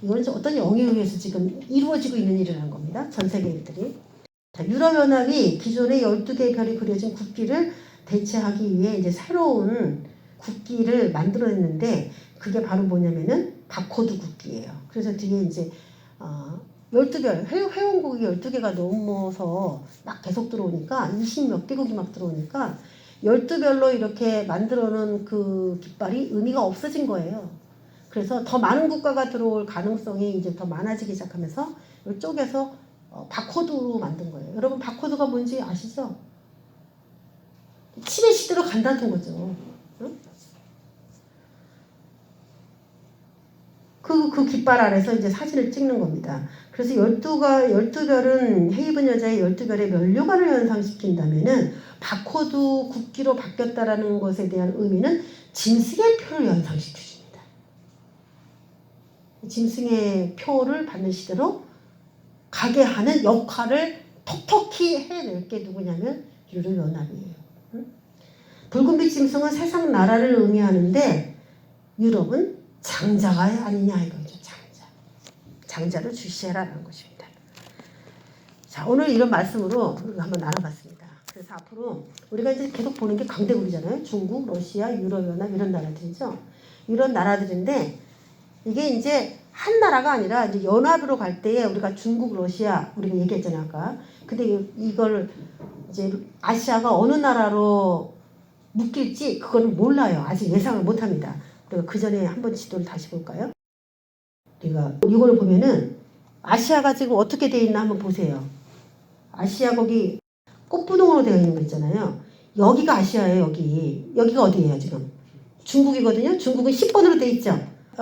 이거는 어떤 영에 의해서 지금 이루어지고 있는 일이라는 겁니다. 전 세계 일들이. 자, 유럽연합이 기존의 12개의 별이 그려진 국기를 대체하기 위해 이제 새로운 국기를 만들어냈는데 그게 바로 뭐냐면은 바코드 국기예요. 그래서 뒤에 이제 12별, 회원국이 12개가 넘어서 막 계속 들어오니까 20몇 개국이 막 들어오니까 12별로 이렇게 만들어 놓은 그 깃발이 의미가 없어진 거예요. 그래서 더 많은 국가가 들어올 가능성이 이제 더 많아지기 시작하면서 이쪽에서 바코드로 만든 거예요. 여러분 바코드가 뭔지 아시죠? 칩의 시대로 간다는 거죠. 응? 그 깃발 아래서 이제 사진을 찍는 겁니다. 그래서 12별은 헤이븐 여자의 12별의 면류관을 연상시킨다면은 바코드 국기로 바뀌었다라는 것에 대한 의미는 짐승의 표를 연상시켜줍니다. 짐승의 표를 받는 시대로 가게 하는 역할을 톡톡히 해낼 게 누구냐면 유럽연합이에요. 붉은빛 짐승은 세상 나라를 의미하는데 유럽은 장자가 아니냐 이거죠. 장자를 주시해라라는 것입니다. 자, 오늘 이런 말씀으로 우리가 한번 나눠봤습니다. 그래서 앞으로 우리가 이제 계속 보는 게 강대국이잖아요. 중국, 러시아, 유럽연합 이런 나라들이죠. 이런 나라들인데 이게 이제 한 나라가 아니라 이제 연합으로 갈 때에 우리가 중국, 러시아 우리가 얘기했잖아요 아까. 근데 이걸 이제 아시아가 어느 나라로 묶일지 그거는 몰라요. 아직 예상을 못합니다. 우리가 그 전에 한번 지도를 다시 볼까요? 우리가 이걸 보면은 아시아가 지금 어떻게 되어 있나 한번 보세요. 아시아 거기 꽃분홍으로 되어 있는 거 있잖아요. 여기가 아시아예요. 여기가 어디예요 지금? 중국이거든요. 중국은 10번으로 되어 있죠.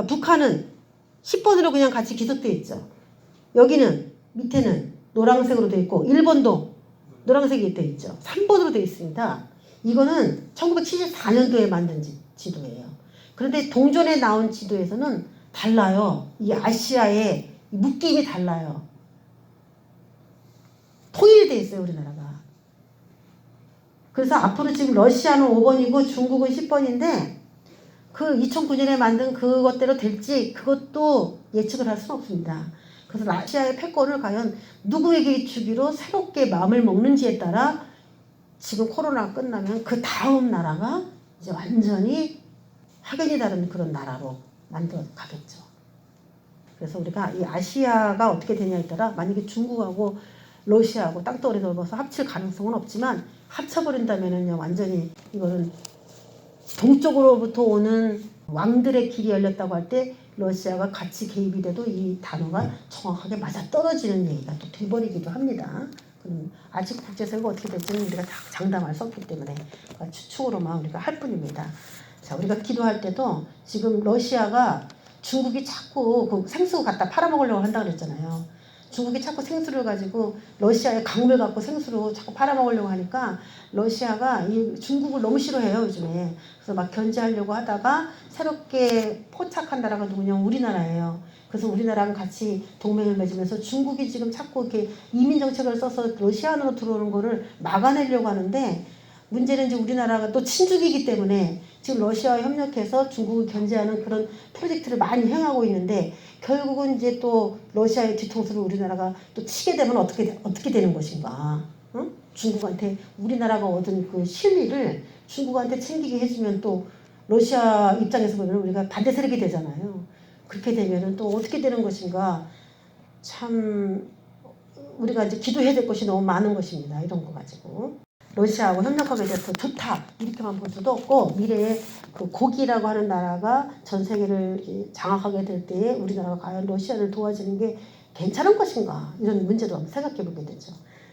북한은 10번으로 그냥 같이 기석되어 있죠. 여기는 밑에는 노란색으로 되어 있고 일본도 노란색이 되어 있죠. 3번으로 되어 있습니다. 이거는 1974년도에 만든 지도예요. 그런데 동전에 나온 지도에서는 달라요. 이 아시아의 묶임이 달라요. 통일되어 있어요, 우리나라가. 그래서 앞으로 지금 러시아는 5번이고 중국은 10번인데 그 2009년에 만든 그것대로 될지 그것도 예측을 할 수는 없습니다. 그래서 러시아의 패권을 과연 누구에게 주기로 새롭게 마음을 먹는지에 따라 지금 코로나가 끝나면 그 다음 나라가 이제 완전히 확연히 다른 그런 나라로 만들어 가겠죠. 그래서 우리가 이 아시아가 어떻게 되냐에 따라 만약에 중국하고 러시아하고 땅덩어리 넓어서 합칠 가능성은 없지만 합쳐버린다면은요 완전히 이거는 동쪽으로부터 오는 왕들의 길이 열렸다고 할 때 러시아가 같이 개입이 돼도 이 단어가 정확하게 맞아떨어지는 얘기가 또 돼버리기도 합니다. 아직 국제사회가 어떻게 될지는 우리가 다 장담할 수 없기 때문에 추측으로만 우리가 할 뿐입니다. 자, 우리가 기도할 때도 지금 러시아가 중국이 자꾸 그 생수 갖다 팔아먹으려고 한다고 그랬잖아요. 중국이 자꾸 생수를 가지고 러시아의 강물 갖고 생수로 자꾸 팔아먹으려고 하니까 러시아가 이 중국을 너무 싫어해요 요즘에. 그래서 막 견제하려고 하다가 새롭게 포착한 나라가 누구냐 우리나라예요. 그래서 우리나라랑 같이 동맹을 맺으면서 중국이 지금 자꾸 이렇게 이민 정책을 써서 러시아 안으로 들어오는 거를 막아내려고 하는데 문제는 이제 우리나라가 또 친중이기 때문에 지금 러시아와 협력해서 중국을 견제하는 그런 프로젝트를 많이 행하고 있는데 결국은 이제 또 러시아의 뒤통수를 우리나라가 또 치게 되면 어떻게 되는 것인가? 응? 중국한테 우리나라가 얻은 그 실리를 중국한테 챙기게 해주면 또 러시아 입장에서 보면 우리가 반대 세력이 되잖아요. 그렇게 되면은 또 어떻게 되는 것인가? 참 우리가 이제 기도해야 될 것이 너무 많은 것입니다. 이런 거 가지고. 러시아하고 협력하게 돼서 좋다 이렇게만 볼 수도 없고 미래에 그 고기라고 하는 나라가 전 세계를 장악하게 될 때에 우리나라가 과연 러시아를 도와주는 게 괜찮은 것인가 이런 문제도 한번 생각해 보게 되죠.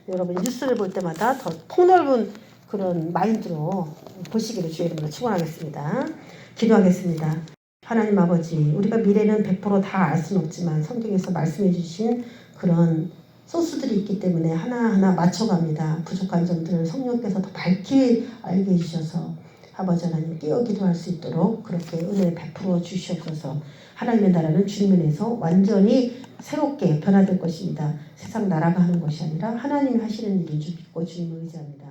여러분 뉴스를 볼 때마다 더 폭넓은 그런 마인드로 보시기를 주의 이름으로 축원하겠습니다. 기도하겠습니다. 하나님 아버지 우리가 미래는 100%다 알 수는 없지만 성경에서 말씀해 주신 그런 소스들이 있기 때문에 하나하나 맞춰갑니다. 부족한 점들을 성령께서 더 밝게 알게 해주셔서 아버지 하나님 깨어 기도할 수 있도록 그렇게 은혜를 베풀어 주시옵소서. 하나님의 나라는 주님 안에서 완전히 새롭게 변화될 것입니다. 세상 나라가 하는 것이 아니라 하나님 하시는 일인 줄 믿고 주님을 의지합니다.